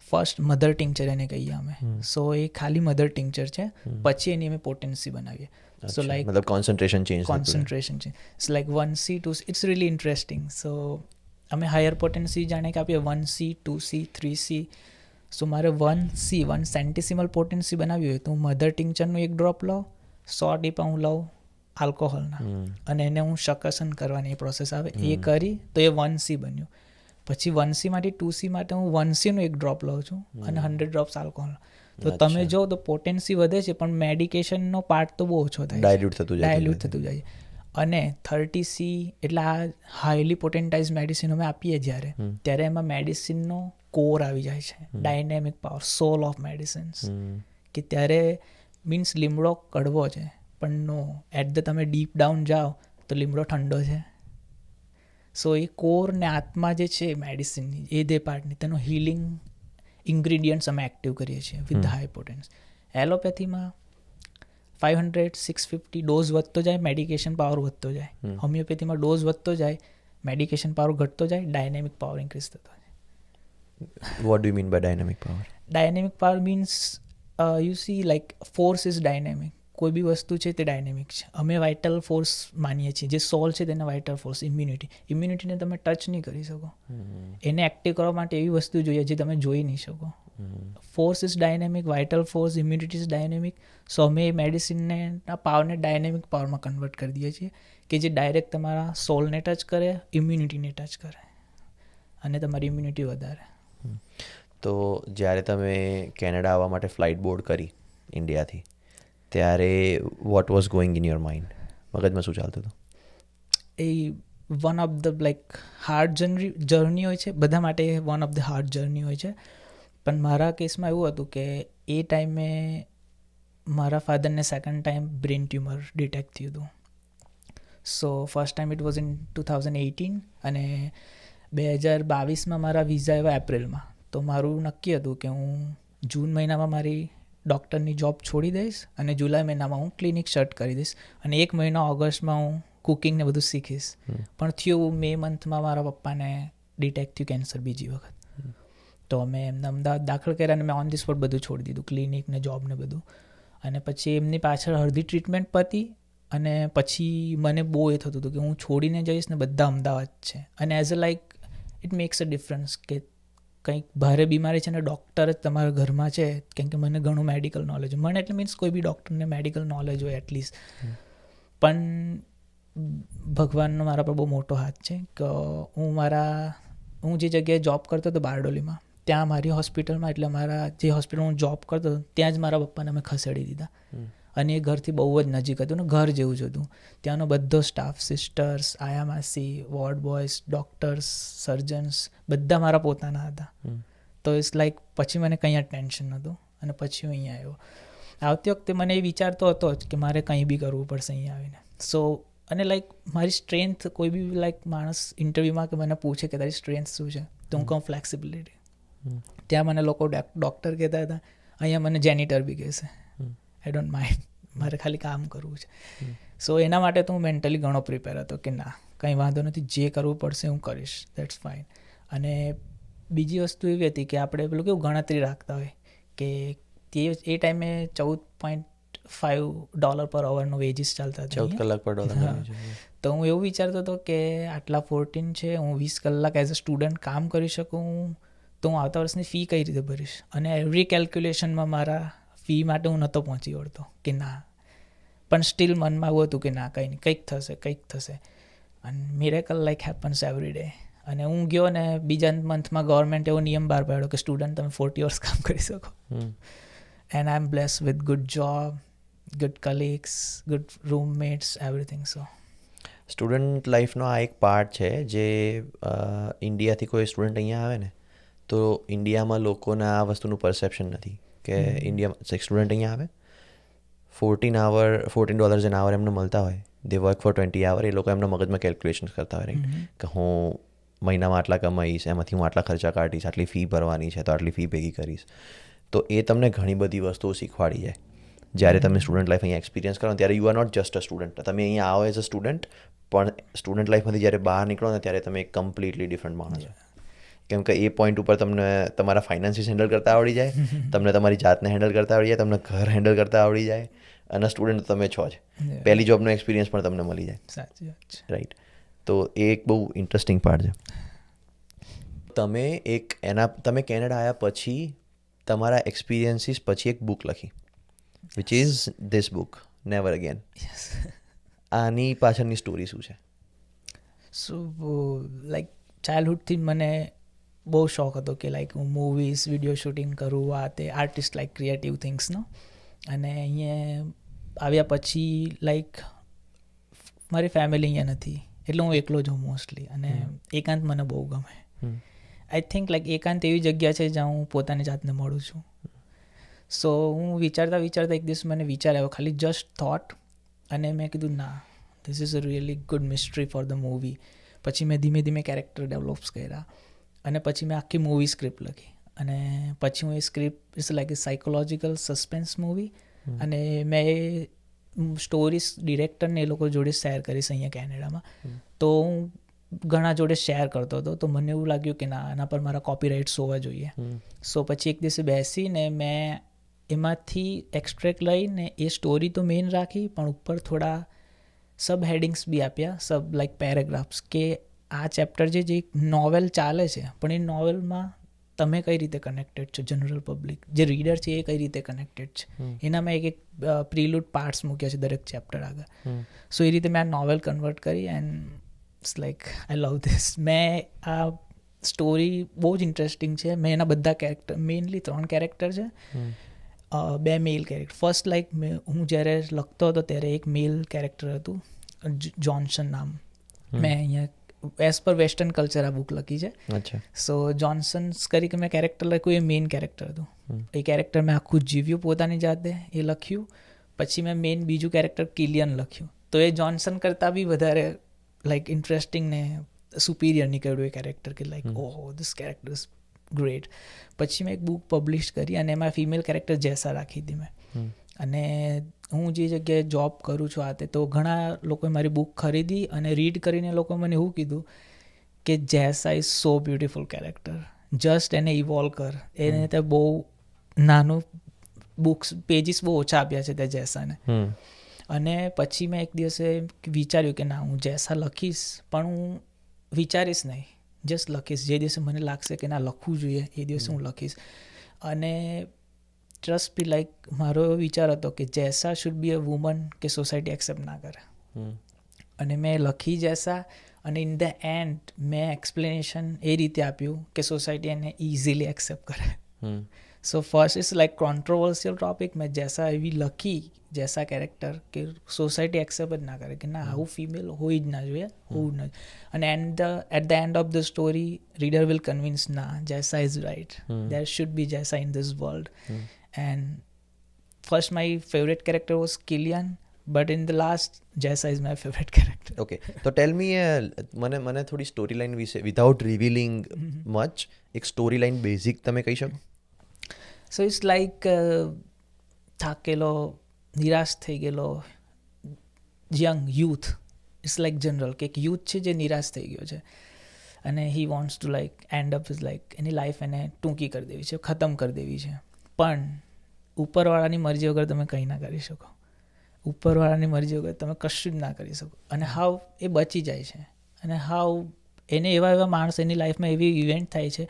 first mother tincture એને કહીએ અમે. સો એ ખાલી મધર ટિંક્ચર છે, પછી એની અમે પોટેન્સી બનાવીએ. સો લાઈક મતલબ કોન્સન્ટ્રેશન ચેન્જ કોન્સન્ટ્રેશન છે. It's like 1C 2C. It's really interesting. So અમે હાયર પોટેન્સી જાણે કે આપીએ 1C 2C 3C. સો મારે 1C 1 સેન્ટીસિમલ પોટેન્સી બનાવી હોય તો હું મધર ટિંક્ચરનું એક ડ્રોપ લઉં, 100 ટીપા હું લઉં આલ્કોહોલના, અને એને હું શકસન કરવાની પ્રોસેસ આવે એ કરી તો એ 1C બન્યું. પછી 1C માંથી 2C માટે હું 1C નું એક ડ્રોપ લઉં છું અને 100 ડ્રોપ્સ આલ્કોહોલ. તો તમે જો તો પોટેન્સી વધે છે, પણ મેડિકેશનનો પાર્ટ તો બહુ ઓછો થાય, ડાયલ્યુટ થતું જાય. અને 30C એટલે આ હાઈલી પોટેન્ટાઇઝ મેડિસિન અમે આપીએ જ્યારે, ત્યારે એમાં મેડિસિનનો કોર આવી જાય છે, dynamic power, soul of medicines. કે ત્યારે મીન્સ લીમડો કડવો છે, પણ નો, એટ ધ તમે ડીપ ડાઉન જાઓ તો લીમડો ઠંડો છે. સો એ કોર ને આત્મા જે છે મેડિસિનની, એ દે પાર્ટની, તેનો હિલિંગ ઇન્ગ્રીડિયન્ટ્સ અમે એક્ટિવ કરીએ છીએ વિથ હાઈ પોટેન્સ. એલોપેથીમાં 500 650 ડોઝ વધતો જાય, મેડિકેશન પાવર વધતો જાય. હોમિયોપેથીમાં ડોઝ વધતો જાય, મેડિકેશન પાવર ઘટતો જાય, ડાયનેમિક પાવર ઇન્ક્રીઝ થતો જાય. What do you mean by dynamic power? Dynamic power means you see like force is dynamic. કોઈ બી વસ્તુ છે તે ડાયનેમિક છે. અમે વાઇટલ ફોર્સ માનીએ છીએ, જે સોલ છે તેને વાઇટલ ફોર્સ. ઇમ્યુનિટીને તમે ટચ નહીં કરી શકો, એને એક્ટિવ કરવા માટે એવી વસ્તુ જોઈએ જે તમે જોઈ નહીં શકો. Force is dynamic, vital force, immunity is dynamic. So અમે મેડિસિનને પાવરને ડાયનેમિક પાવરમાં કન્વર્ટ કરી દઈએ છીએ, કે જે ડાયરેક્ટ તમારા સોલને ટચ કરે, ઇમ્યુનિટીને ટચ કરે અને તમારી ઇમ્યુનિટી વધારે. તો જ્યારે તમે કેનેડા આવવા માટે ફ્લાઇટ બોર્ડ કરી ઇન્ડિયાથી, ત્યારે what was going in your mind? મગજમાં શું ચાલતું હતું? એ one of the like hard journey હોય છે, બધા માટે one of the hard journey હોય છે. પણ મારા કેસમાં એવું હતું કે એ ટાઈમે મારા ફાધરને second time brain tumour detect થયું હતું. So first time it was in 2018 અને 2022માં મારા વિઝા આવ્યા એપ્રિલમાં. તો મારું નક્કી હતું કે હું જૂન મહિનામાં મારી ડૉક્ટરની જોબ છોડી દઈશ અને જુલાઈ મહિનામાં હું ક્લિનિક શટ કરી દઈશ, અને 1 મહિનો ઓગસ્ટમાં હું કુકિંગને બધું શીખીશ. પણ થયું મે મંથમાં મારા પપ્પાને ડિટેક્ટ થયું કેન્સર બીજી વખત. તો અમે એમને અમદાવાદ દાખલ કર્યા અને મેં ઓન ધી સ્પોટ બધું છોડી દીધું, ક્લિનિક ને જોબ ને બધું. અને પછી એમની પાછળ અડધી ટ્રીટમેન્ટ પતી, અને પછી મને બહુ એ થતું હતું કે હું છોડીને જઈશ ને બધા અમદાવાદ છે. અને as a like it max a difference કે કંઈક ભારે બીમારી છે ને ડૉક્ટર જ તમારા ઘરમાં છે, કેમ કે મને ઘણું મેડિકલ નોલેજ, મને એટલે મીન્સ કોઈ બી ડૉક્ટરને મેડિકલ નોલેજ હોય એટલીસ્ટ. પણ ભગવાનનો મારા પર બહુ મોટો હાથ છે કે હું જે જગ્યાએ જોબ કરતો હતો બારડોલીમાં, ત્યાં મારી હોસ્પિટલમાં, એટલે મારા જે હોસ્પિટલમાં હું જોબ કરતો હતો ત્યાં જ મારા પપ્પાને અમે ખસેડી દીધા. અને એ ઘરથી બહુ જ નજીક હતું ને, ઘર જેવું જ હતું. ત્યાંનો બધો સ્ટાફ, સિસ્ટર્સ, આયામાસી, વોર્ડ બોયઝ, ડૉક્ટર્સ, સર્જન્સ, બધા મારા પોતાના હતા. તો ઇટ્સ લાઈક પછી મને કંઈ ટેન્શન નહોતું, અને પછી હું અહીંયા આવ્યો. આવતી વખતે મને એ વિચારતો હતો જ કે મારે કંઈ બી કરવું પડશે અહીંયા આવીને. સો અને લાઈક મારી સ્ટ્રેન્થ, કોઈ બી લાઈક માણસ ઇન્ટરવ્યૂમાં કે મને પૂછે કે તારી સ્ટ્રેન્થ શું છે, તો હું કહું ફ્લેક્સિબિલિટી. ત્યાં મને લોકો ડૉક્ટર કહેતા હતા, અહીંયા મને જેનિટર બી કહેશે. આઈ ડોન્ટ માઇન્ડ, મારે ખાલી કામ કરવું છે. સો એના માટે તો હું મેન્ટલી ઘણો પ્રિપેર હતો કે ના, કંઈ વાંધો નથી, જે કરવું પડશે હું કરીશ, દેટ્સ ફાઇન. અને બીજી વસ્તુ એવી હતી કે આપણે પેલું કેવું ગણતરી રાખતા હોય કે એ ટાઈમે $14.5 પર અવરનો વેજીસ ચાલતા હતા, 14 કલાક પર ડોલર. તો હું એવું વિચારતો હતો કે આટલા 14 છે, હું 20 કલાક એઝ અ સ્ટુડન્ટ કામ કરી શકું, તો હું આવતા વર્ષની ફી કઈ રીતે ભરીશ. અને એવરી કેલ્ક્યુલેશનમાં મારા ફી માટે હું નહોતો પહોંચી વળતો કે ના, પણ સ્ટીલ મનમાં એવું હતું કે ના, કંઈ નહીં, કંઈક થશે. અને miracle like happens every day. અને હું ગયો ને બીજા મંથમાં ગવર્મેન્ટ એવો નિયમ બહાર પાડ્યો કે સ્ટુડન્ટ તમે 40 hours કામ કરી શકો. And I am blessed with good job, good colleagues, good roommates, everything. So student લાઈફનો આ એક પાર્ટ છે જે ઇન્ડિયાથી કોઈ સ્ટુડન્ટ અહીંયા આવે ને, તો ઇન્ડિયામાં લોકોને આ વસ્તુનું પરસેપ્શન નથી કે ઇન્ડિયામાં સ્ટુડન્ટ અહીંયા આવે, $14 એન આવર એમને મળતા હોય, દે વર્ક ફોર 20 hours, એ લોકો એમના મગજમાં કેલ્ક્યુલેશન કરતા હોય, રાઈટ, કે હું મહિનામાં આટલા કમાઈશ, એમાંથી હું આટલા ખર્ચા કાઢીશ, આટલી ફી ભરવાની છે તો આટલી ફી ભેગી કરીશ. તો એ તમને ઘણી બધી વસ્તુઓ શીખવાડી જાય. જ્યારે તમે સ્ટુડન્ટ લાઈફ અહીંયા એક્સપિરિયન્સ કરો ત્યારે you are not just a student. તમે અહીંયા આવો એઝ અ સ્ટુડન્ટ, પણ સ્ટુડન્ટ લાઈફમાંથી જ્યારે બહાર નીકળો ને ત્યારે તમે એક કમ્પ્લીટલી ડિફરન્ટ માણસ છો. કેમ કે એ પોઈન્ટ ઉપર તમને તમારા ફાઇનાન્સીસ હેન્ડલ કરતા આવડી જાય, તમને તમારી જાતને હેન્ડલ કરતા આવડી જાય, તમને ઘર હેન્ડલ કરતા આવડી જાય, અને સ્ટુડન્ટ તમે છો જ. પહેલી જોબનો એક્સપિરિયન્સ પણ તમને મળી જાય. સાચી વાત છે. રાઈટ. તો એ એક બહુ ઇન્ટરેસ્ટિંગ પાર્ટ છે. તમે કેનેડા આવ્યા પછી તમારા એક્સપિરિયન્સીસ પછી એક બુક લખી, which is this book, never again. આની પાછળની સ્ટોરી શું છે? સો લાઈક ચાઇલ્ડહુડથી મને બહુ શોખ હતો કે લાઈક હું મૂવીઝ, વિડીયો શૂટિંગ કરું, આ તે આર્ટિસ્ટ લાઈક ક્રિએટિવ થિંગ્સનો. અને અહીંયા આવ્યા પછી લાઈક મારી ફેમિલી અહીંયા નથી, એટલે હું એકલો જ હું મોસ્ટલી, અને એકાંત મને બહુ ગમે. આઈ થિંક લાઈક એકાંત એવી જગ્યા છે જ્યાં હું પોતાની જાતને મળું છું. સો હું વિચારતા એક દિવસ મને વિચાર આવ્યો, ખાલી જસ્ટ થોટ, અને મેં કીધું ના, this is a really good mystery for the movie. પછી મેં ધીમે ધીમે કેરેક્ટર ડેવલપ્સ કર્યા, અને પછી મેં આખી મૂવી સ્ક્રિપ્ટ લખી, અને પછી હું એ script it's like a psychological suspense movie, અને મેં એ સ્ટોરીઝ ડિરેક્ટરને એ લોકો જોડે શેર કરીશ અહીંયા કેનેડામાં. તો હું ઘણા જોડે શેર કરતો હતો, તો મને એવું લાગ્યું કે ના, આના પર મારા કોપીરાઇટ્સ હોવા જોઈએ. સો પછી એક દિવસે બેસીને મેં એમાંથી એક્સ્ટ્રેક્ટ લઈને એ સ્ટોરી તો મેઇન રાખી, પણ ઉપર થોડા સબ હેડિંગ્સ બી આપ્યા, સબ લાઈક પેરેગ્રાફ્સ, કે આ ચેપ્ટર જે એક નોવેલ ચાલે છે, પણ એ નોવેલમાં તમે કઈ રીતે કનેક્ટેડ છો, જનરલ પબ્લિક જે રીડર છે એ કઈ રીતે કનેક્ટેડ છે, એનામાં એક પ્રીલુડ પાર્ટ્સ મૂક્યા છે દરેક ચેપ્ટર આગળ. સો એ રીતે મેં આ નોવેલ કન્વર્ટ કરી, and it's like I love this. મેં આ સ્ટોરી બહુ જ ઇન્ટરેસ્ટિંગ છે. મેં એના બધા કેરેક્ટર, મેઇનલી 3 કેરેક્ટર છે, 2 મેલ કેરેક્ટર. ફર્સ્ટ લાઈક હું જ્યારે લખતો હતો ત્યારે એક મેલ કેરેક્ટર હતું, જોન્સન નામ. મેં અહીંયા એઝ પર વેસ્ટર્ન કલ્ચર આ બુક લખી છે. અચ્છા. સો જોન્સન્સ કરી કે મેં કેરેક્ટર લખ્યું, એ મેઇન કેરેક્ટર હતું. એ કેરેક્ટર મેં આખું જીવ્યું પોતાની જાતે, એ લખ્યું. પછી મેં મેઇન બીજું કેરેક્ટર કિલિયન લખ્યું, તો એ જોન્સન કરતાં બી વધારે લાઈક ઇન્ટરેસ્ટિંગ ને સુપિરિયર નીકળ્યું એ કેરેક્ટર, કે લાઈક ઓહો ધીસ કેરેક્ટર ઇઝ ગ્રેટ. પછી મેં એક બુક પબ્લિશ કરી, અને એમાં ફિમેલ કેરેક્ટર જેસા રાખી હતી મેં. અને હું જે જગ્યાએ જોબ કરું છું આતે, તો ઘણા લોકોએ મારી બુક ખરીદી અને રીડ કરીને લોકો મને એવું કીધું કે Jessa is so beautiful character, just એને ઇવોલ્વ કર. એને ત્યાં બહુ નાનું બુક્સ પેજીસ બહુ ઓછા આપ્યા છે ત્યાં જેસાને. અને પછી મેં એક દિવસે વિચાર્યું કે ના, હું જેસા લખીશ, પણ હું વિચારીશ નહીં, જસ્ટ લખીશ. જે દિવસે મને લાગશે કે ના લખવું જોઈએ એ દિવસે હું લખીશ. અને ટ્રસ્ટ બી લાઈક મારો એવો વિચાર હતો કે જેસા શુડ બી અ વુમન કે સોસાયટી એક્સેપ્ટ ના કરે. અને મેં લખી જેસા, અને ઇન ધ એન્ડ મેં એક્સપ્લેનેશન એ રીતે આપ્યું કે સોસાયટી એને ઇઝીલી એક્સેપ્ટ કરે. So first is like controversial topic. મેં જેસા એવી લખી, જેસા કેરેક્ટર કે સોસાયટી એક્સેપ્ટ જ ના કરે, કે ના આવું ફિમેલ હોય જ ના જોઈએ, હોવું જ ના. અને at the end of the story reader will convince, ના, Jessa is right, there should be Jessa in this world. And first my favorite character was Killian, but in the last Jessa is my favorite character. Okay, તો tell મી, મને થોડી story line વિશે, without રિવીલિંગ much, એક story line basic તમે કહી શકો? So it's like થાકેલો, નિરાશ થઈ ગયેલો young youth. It's like general કે એક યુથ છે જે નિરાશ થઈ ગયો છે, અને he wants to like end up is like any life એને ટૂંકી કરી દેવી છે, ખતમ કરી દેવી છે. પણ ઉપરવાળાની મરજી વગર તમે કંઈ ના કરી શકો. ઉપરવાળાની મરજી વગર તમે કશું જ ના કરી શકો. અને હાવ એ બચી જાય છે, અને હાવ એને એવા માણસ, એની લાઈફમાં એવી ઇવેન્ટ થાય છે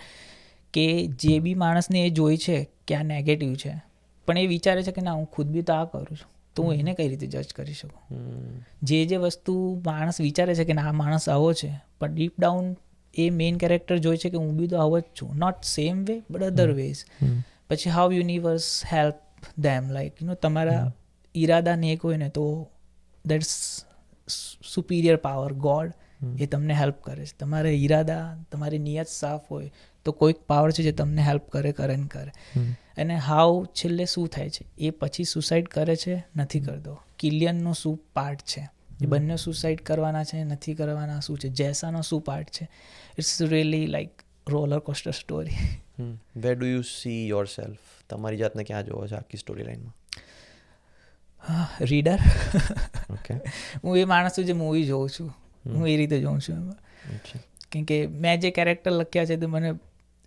કે જે બી માણસને એ જોઈ છે કે આ નેગેટિવ છે, પણ એ વિચારે છે કે ના, હું ખુદ બી તો આ કરું છું, તો હું એને કઈ રીતે જજ કરી શકું. જે વસ્તુ માણસ વિચારે છે કે ના, આ માણસ આવો છે, પણ ડીપ ડાઉન એ મેઇન કેરેક્ટર જોઈ છે કે હું બી તો આવો જ છું, not same way but other ways. પછી how universe help them, like તમારા ઈરાદા નેક હોય ને તો દેટ્સ સુપિરિયર પાવર, ગોડ, એ તમને હેલ્પ કરે છે. તમારા ઈરાદા, તમારી નિયત સાફ હોય તો કોઈક પાવર છે જે તમને હેલ્પ કરે ને કરે. અને હાઉ છેલ્લે શું થાય છે, એ પછી સુસાઇડ કરે છે, નથી કરતો. કિલિયનનો શું પાર્ટ છે, એ બંને સુસાઇડ કરવાના છે, નથી કરવાના, શું છે, જેસાનો શું પાર્ટ છે. It's really like roller coaster story. Where do you see yourself? તમારી જાતને ક્યાં જોવો છો આખી સ્ટોરી લાઈનમાં? રીડર. ઓકે. હું એ માણસ છું જે મૂવી જોઉં છું, હું એ રીતે જોઉં છું એમાં. કેમ કે મેં જે કેરેક્ટર લખ્યા છે તો મને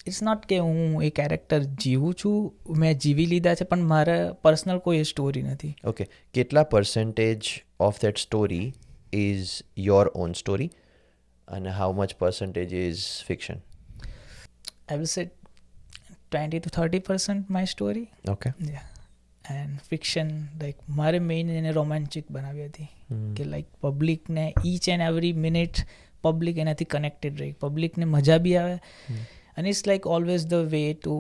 ઇટ્સ નોટ કે હું એ કેરેક્ટર જીવું છું, મેં જીવી લીધા છે, પણ મારા પર્સનલ કોઈ સ્ટોરી નથી. ઓકે. કેટલા percentage of that story is your own story અને how much percentage is fiction? I will say 20 to 30% my story. Okay. Yeah. And fiction, like મારે મેઇન એને રોમેન્ટિક બનાવી હતી કે લાઈક પબ્લિકને each and every minute public એનાથી connected રહી, પબ્લિકને મજા બી આવે. અને it's like always the way to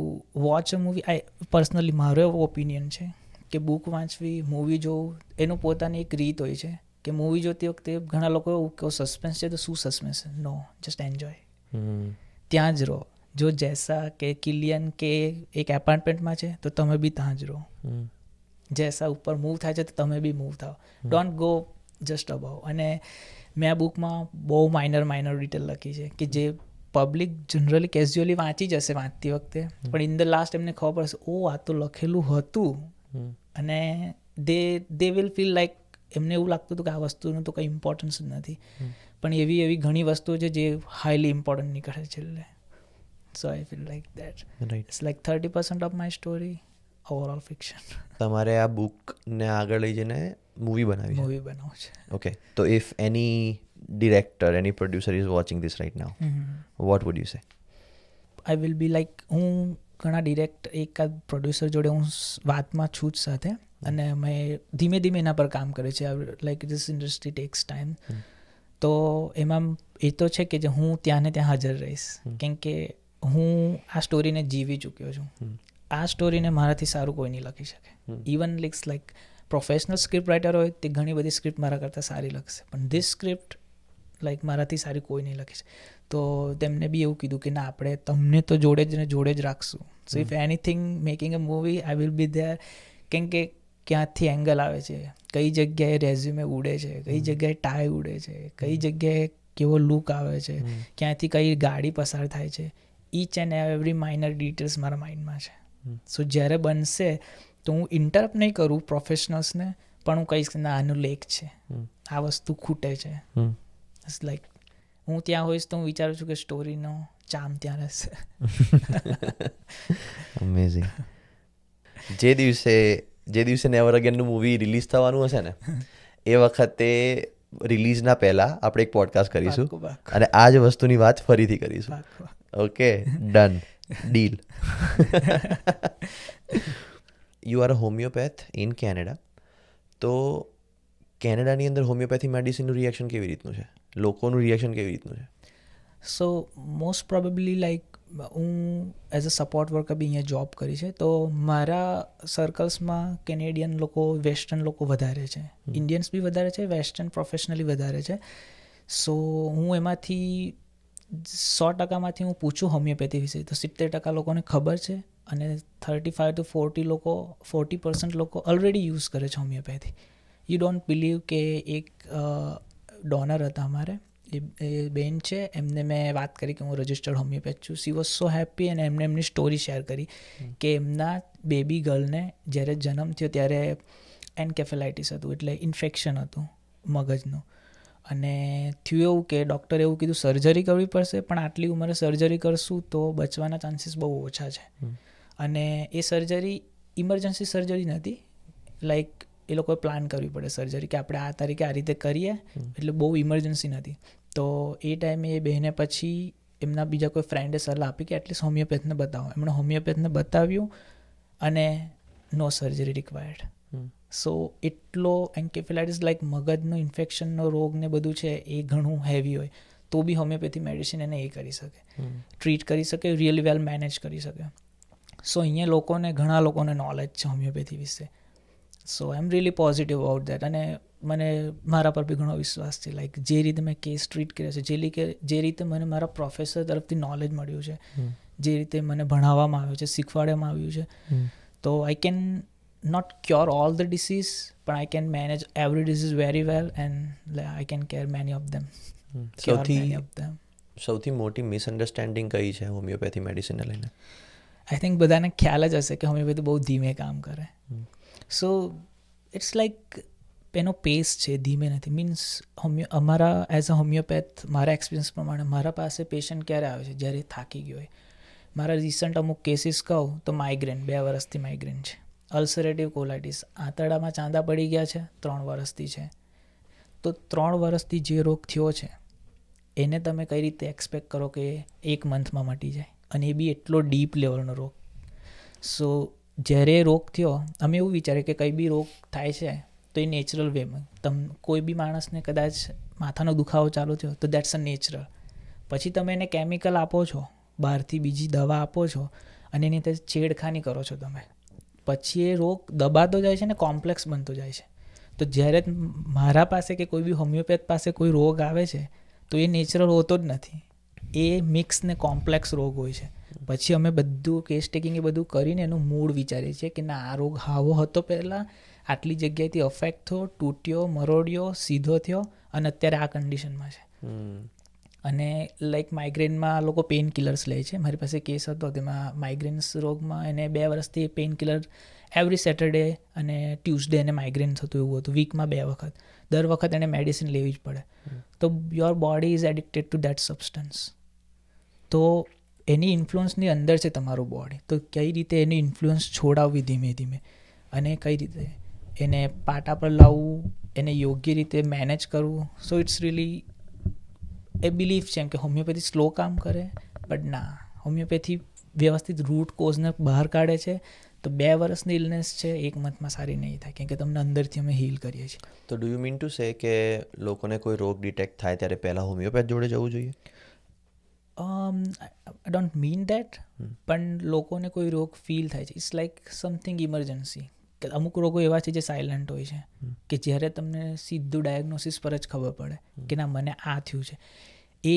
watch a movie. Personally મારો એવો ઓપિનિયન છે કે બુક વાંચવી, મૂવી જોવું, એનું પોતાની એક રીત હોય છે. કે મૂવી જોતી વખતે ઘણા લોકો એવું કે સસ્પેન્સ છે તો શું સસ્પેન્સ છે? નો, જસ્ટ એન્જોય. ત્યાં જ રહો. જો જેસા કે કિલિયન કે એક એપાર્ટમેન્ટમાં છે તો તમે બી ત્યાં જ રહો. જેસા ઉપર મૂવ થાય છે તો તમે બી મૂવ થાઓ. Don't go just about. અને મેં આ બુકમાં બહુ માઇનર ડિટેલ લખી છે કે જે પબ્લિક જનરલી કેઝ્યુઅલી વાંચી જશે વાંચતી વખતે, પણ ઇન ધ લાસ્ટ એમને ખબર પડશે ઓ આ તો લખેલું હતું. અને દે વિલ ફીલ લાઈક એમને એવું લાગતું હતું કે આ વસ્તુનું તો કંઈ ઇમ્પોર્ટન્સ જ નથી, પણ એવી ઘણી વસ્તુઓ છે જે હાઈલી ઇમ્પોર્ટન્ટ નીકળે છેલ્લે. So I feel like that. It's like 30% of my story, overall fiction. તમારે આ બુકને આગળ લઈ જઈને મૂવી બનાવી છે? મૂવી બનાવું છે. ઓકે. તો if any director, any producer is watching this right now, what would you say? I will be like, હું ઘણા એકાદ પ્રોડ્યુસર જોડે હું વાતમાં છું જ સાથે, અને મેં ધીમે એના પર કામ કરે છે. Like this industry tax time. તો એમાં એ તો છે કે જે હું ત્યાં ને ત્યાં હાજર રહીશ, કેમ કે હું આ સ્ટોરીને જીવી ચૂક્યો છું. આ સ્ટોરીને મારાથી સારું કોઈ નહીં લખી શકે. Even like professional script writer હોય તે ઘણી બધી સ્ક્રિપ્ટ મારા કરતાં સારી લખશે, પણ ધીસ સ્ક્રિપ્ટ લાઈક મારાથી સારી કોઈ નહીં લખી શકે. તો તેમને બી એવું કીધું કે ના, આપણે તમને તો જોડે જ રાખશું. સો if anything making a movie, I will be there. કેમ કે ક્યાંથી એંગલ આવે છે, કઈ જગ્યાએ રેઝ્યુમે ઉડે છે, કઈ જગ્યાએ ટાઈ ઉડે છે, કઈ જગ્યાએ કેવો લુક આવે છે, ક્યાંથી કઈ ગાડી પસાર થાય છે, inch and every minor details મારા માઇન્ડમાં છે. સો જ્યારે બનશે તો હું ઇન્ટરપ્ટ નહીં કરું પ્રોફેશનલ્સને, પણ હું કહીશ કે ના, આનું લેક છે, આ વસ્તુ ખૂટે છે. ઇટ્સ લાઈક હું ત્યાં હોઈશ તો હું વિચારું છું કે સ્ટોરીનો ચામ ત્યાં રહેશે. અમેઝિંગ. જે દિવસે નેવર અગેનનું મૂવી રિલીઝ થવાનું હશે ને, એ વખતે રિલીઝના પહેલાં આપણે એક પોડકાસ્ટ કરીશું અને આ જ વસ્તુની વાત ફરીથી કરીશું. Okay, done, deal. You are a homeopath in Canada. તો કેનેડાની અંદર હોમિયોપેથી મેડિસિનનું રિએક્શન કેવી રીતનું છે? લોકોનું રિએક્શન કેવી રીતનું છે? સો મોસ્ટ પ્રોબેબલી લાઈક હું એઝ અ સપોર્ટ વર્કર બી અહીંયા જોબ કરી છે, તો મારા સર્કલ્સમાં કેનેડિયન લોકો, વેસ્ટર્ન લોકો વધારે છે, ઇન્ડિયન્સ બી વધારે છે, વેસ્ટર્ન પ્રોફેશનલી વધારે છે. સો હું એમાંથી 100%માંથી હું પૂછું હોમિયોપેથી વિશે તો 70% લોકોને ખબર છે, અને 35 to 40% લોકો ઓલરેડી યુઝ કરે છે હોમિયોપેથી. યુ ડોન્ટ બિલીવ કે એક ડોનર હતા અમારે, એ બેન છે, એમને મેં વાત કરી કે હું રજિસ્ટર્ડ હોમિયોપેથ છું. સી વોઝ સો હેપી, અને એમને એમની સ્ટોરી શેર કરી કે એમના બેબી ગર્લને જ્યારે જન્મ થયો ત્યારે એન્કેફેલાઇટિસ હતું, એટલે ઇન્ફેક્શન હતું મગજનું. અને થયું એવું કે ડૉક્ટરે એવું કીધું સર્જરી કરવી પડશે, પણ આટલી ઉંમરે સર્જરી કરશું તો બચવાના ચાન્સીસ બહુ ઓછા છે. અને એ સર્જરી ઇમરજન્સી સર્જરી નથી, લાઈક એ લોકોએ પ્લાન કરવી પડે સર્જરી કે આપણે આ તારીખે આ રીતે કરીએ, એટલે બહુ ઇમરજન્સી નથી. તો એ ટાઈમે એ બહેને પછી એમના બીજા કોઈ ફ્રેન્ડે સલાહ આપી કે એટલીસ્ટ હોમિયોપેથને બતાવો. એમણે હોમિયોપેથને બતાવ્યું અને નો સર્જરી રિક્વાયર્ડ. સો એટલો એન્કેફેલાઇટિસ લાઈક મગજનું ઇન્ફેક્શનનો રોગ ને બધું છે, એ ઘણું હેવી હોય તો બી હોમિયોપેથી મેડિસિન એને એ કરી શકે, ટ્રીટ કરી શકે, રિયલી વેલ મેનેજ કરી શકે. સો અહીંયા ઘણા લોકોને નોલેજ છે હોમિયોપેથી વિશે. So I am really positive about that. અને મને મારા પર બી ઘણો વિશ્વાસ છે, લાઈક જે રીતે મેં કેસ ટ્રીટ કર્યો છે, જે રીતે મને મારા પ્રોફેસર તરફથી નોલેજ મળ્યું છે, જે રીતે મને ભણાવવામાં આવ્યું છે, શીખવાડવામાં આવ્યું છે, તો I can not cure all the disease, but I can manage every disease very well, and I can cure many of them. Cure many of them. સૌથી મોટી મિસઅન્ડરસ્ટેન્ડિંગ કઈ છે હોમિયોપેથી મેડિસિનને લઈને? આઈ થિંક બધાને ખ્યાલ જ હશે કે હોમિયોપેથી બહુ ધીમે કામ કરે. સો ઇટ્સ લાઈક એનો પેસ છે, ધીમે નથી. મીન્સ અમારા એઝ અ હોમિયોપેથ મારા એક્સપિરિયન્સ પ્રમાણે મારા પાસે પેશન્ટ ક્યારે આવે છે? જ્યારે થાકી ગયો હોય. મારા રિસન્ટ અમુક કેસીસ કહું તો માઇગ્રેન, 2 વર્ષથી માઇગ્રેન છે. અલ્સરેટિવ કોલાઇટિસ, આંતરડામાં ચાંદા પડી ગયા છે, 3 વર્ષથી છે. તો 3 વર્ષથી જે રોગ થયો છે એને તમે કઈ રીતે એક્સપેક્ટ કરો કે 1 મંથમાં મટી જાય? અને એ બી એટલો ડીપ લેવલનો રોગ. સો જ્યારે રોગ થયો, અમે એવું વિચારીએ કે કંઈ બી રોગ થાય છે તો એ નેચરલ વેમાં, કોઈ બી માણસને કદાચ માથાનો દુખાવો ચાલુ થયો તો દેટ્સ અ નેચરલ. પછી તમે એને કેમિકલ આપો છો, બહારથી બીજી દવા આપો છો અને એની અંદર છેડખાની કરો છો તમે, પછી એ રોગ દબાતો જાય છે ને કોમ્પ્લેક્સ બનતો જાય છે. તો જ્યારે મારા પાસે કે કોઈ બી હોમિયોપેથ પાસે કોઈ રોગ આવે છે તો એ નેચરલ હોતો જ નથી, એ મિક્સ ને કોમ્પ્લેક્સ રોગ હોય છે. પછી અમે બધું કેસ ટેકિંગ એ બધું કરીને એનું મૂળ વિચારીએ છીએ કે ના, આ રોગ આવો હતો પહેલાં, આટલી જગ્યાએથી અફેક્ટ થયો, તૂટ્યો, મરોડ્યો, સીધો થયો અને અત્યારે આ કન્ડિશનમાં છે. અને લાઈક માઇગ્રેનમાં લોકો પેઇન કિલર્સ લે છે. મારી પાસે કેસ હતો, તેમાં માઇગ્રેન્સ રોગમાં એને 2 વર્ષથી પેઇન કિલર એવરી સેટરડે અને ટ્યુઝડે એને માઇગ્રેન થતું એવું હતું, વીકમાં 2 વખત. દર વખત એને મેડિસિન લેવી જ પડે. તો your body is addicted two that substance. તો એની ઇન્ફ્લુઅન્સની અંદર છે તમારું બોડી. તો કઈ રીતે એની ઇન્ફ્લુઅન્સ છોડાવવી ધીમે ધીમે, અને કઈ રીતે એને પાટા પર લાવવું, એને યોગ્ય રીતે મેનેજ કરવું. So it's really a belief છે એમ કે હોમિયોપેથી સ્લો કામ કરે, બટ ના, હોમિયોપેથી વ્યવસ્થિત રૂટ કોઝને બહાર કાઢે છે. તો 2 વર્ષની ઇલનેસ છે, 1 મંથમાં સારી નહીં થાય, કેમ કે તમને અંદરથી અમે હીલ કરીએ છીએ. તો do you mean two say કે લોકોને કોઈ રોગ ડિટેક્ટ થાય ત્યારે પહેલાં હોમિયોપેથ જોડે જવું જોઈએ? આઈ ડોન્ટ મીન દેટ, પણ લોકોને કોઈ રોગ ફીલ થાય છે, ઇટ્સ લાઈક સમથિંગ ઇમરજન્સી. કે અમુક રોગો એવા છે જે સાયલન્ટ હોય છે, કે જ્યારે તમને સીધું ડાયગ્નોસિસ પર જ ખબર પડે કે ના, મને આ થયું છે. એ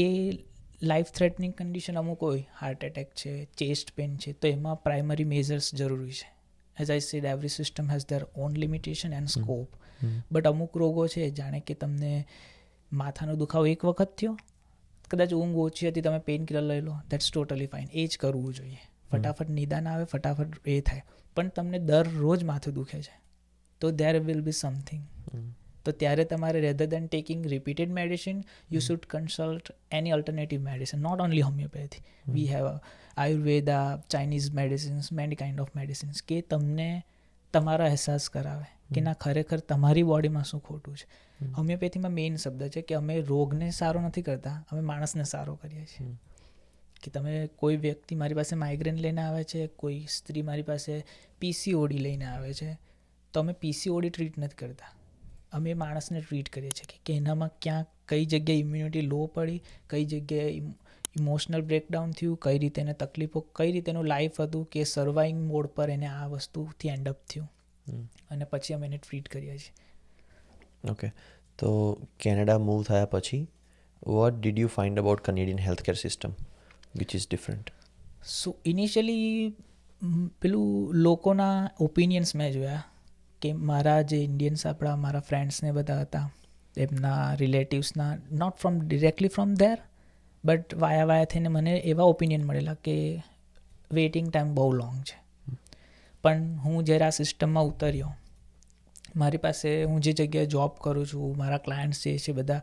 લાઈફ થ્રેટનિંગ કન્ડિશન અમુક હોય, હાર્ટ એટેક છે, ચેસ્ટ પેઇન છે, તો એમાં પ્રાઇમરી મેઝર્સ જરૂરી છે. As I said, every system has there on limitation and scope. But અમુક રોગો છે, જાણે કે તમને માથાનો દુખાવો 1 વખત થયો, કદાચ ઊંઘ ઓછી હતી, તમે પેઇન કિલર લઈ લો, દેટ્સ ટોટલી ફાઇન. એ જ કરવું જોઈએ. ફટાફટ નિદાન આવે, ફટાફટ એ થાય. પણ તમને દરરોજ માથું દુખે છે તો દેર વિલ બી સમથિંગ. તો ત્યારે તમારે rather than taking repeated medicine, you should consult any alternative medicine, not only homeopathy. We have Ayurveda, Chinese medicines, many kind of medicines, કે તમને તમારા અહેસાસ કરાવે કે ના, ખરેખર તમારી બોડીમાં શું ખોટું છે. હોમિયોપેથીમાં મેઇન શબ્દ છે કે અમે રોગને સારો નથી કરતા, અમે માણસને સારો કરીએ છીએ. કે તમે કોઈ વ્યક્તિ મારી પાસે માઇગ્રેન લઈને આવે છે, કોઈ સ્ત્રી મારી પાસે પીસીઓડી લઈને આવે છે, તો અમે પીસીઓડી ટ્રીટ નથી કરતા, અમે માણસને ટ્રીટ કરીએ છીએ કે એનામાં ક્યાં કઈ જગ્યાએ ઇમ્યુનિટી લો પડી, કઈ જગ્યાએ ઇમોશનલ બ્રેકડાઉન થયું, કઈ રીતે એને તકલીફો, કઈ રીતેનું લાઈફ હતું કે સર્વાઈંગ મોડ પર એને આ વસ્તુથી એન્ડઅપ થયું, અને પછી અમે એને ટ્રીટ કરીએ છીએ. ઓકે, તો કેનેડા મૂવ થયા પછી what did you find about Canadian healthcare system which is different? So initially પેલું લોકોના ઓપિનિયન્સ મેં જોયા કે મારા જે ઇન્ડિયન્સ, આપણા મારા ફ્રેન્ડ્સને બધા હતા, એમના રિલેટિવ્સના, not from directly from there, but via થઈને મને એવા ઓપિનિયન મળેલા કે વેઇટિંગ ટાઈમ બહુ લોંગ છે. પણ હું જ્યારે આ સિસ્ટમમાં ઉતર્યો, મારી પાસે, હું જે જગ્યાએ જોબ કરું છું, મારા ક્લાયન્ટ્સ જે છે બધા,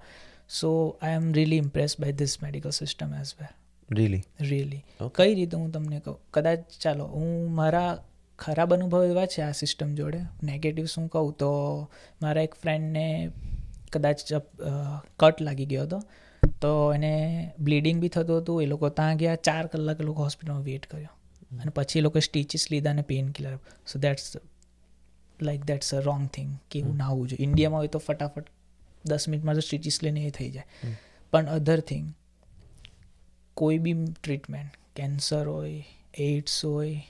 so I am really impressed by this medical system as well. Really કઈ રીતે હું તમને કહું, કદાચ ચાલો હું મારા ખરાબ અનુભવ એવા છે આ સિસ્ટમ જોડે, નેગેટિવ શું કહું તો મારા એક ફ્રેન્ડને કદાચ કટ લાગી ગયો હતો, તો એને બ્લીડિંગ બી થતું હતું. એ લોકો ત્યાં ગયા, 4 કલાક એ લોકો હોસ્પિટલમાં વેઇટ કર્યો, અને પછી એ લોકો સ્ટીચીસ લીધા અને pain killer. So that's a wrong thing, કે એવું ના હોવું જોઈએ. ઇન્ડિયામાં હોય તો ફટાફટ 10 મિનિટમાં તો સ્ટીચીસ લઈને એ થઈ જાય. પણ અધર થિંગ, કોઈ બી ટ્રીટમેન્ટ, કેન્સર હોય, એઇડ્સ હોય,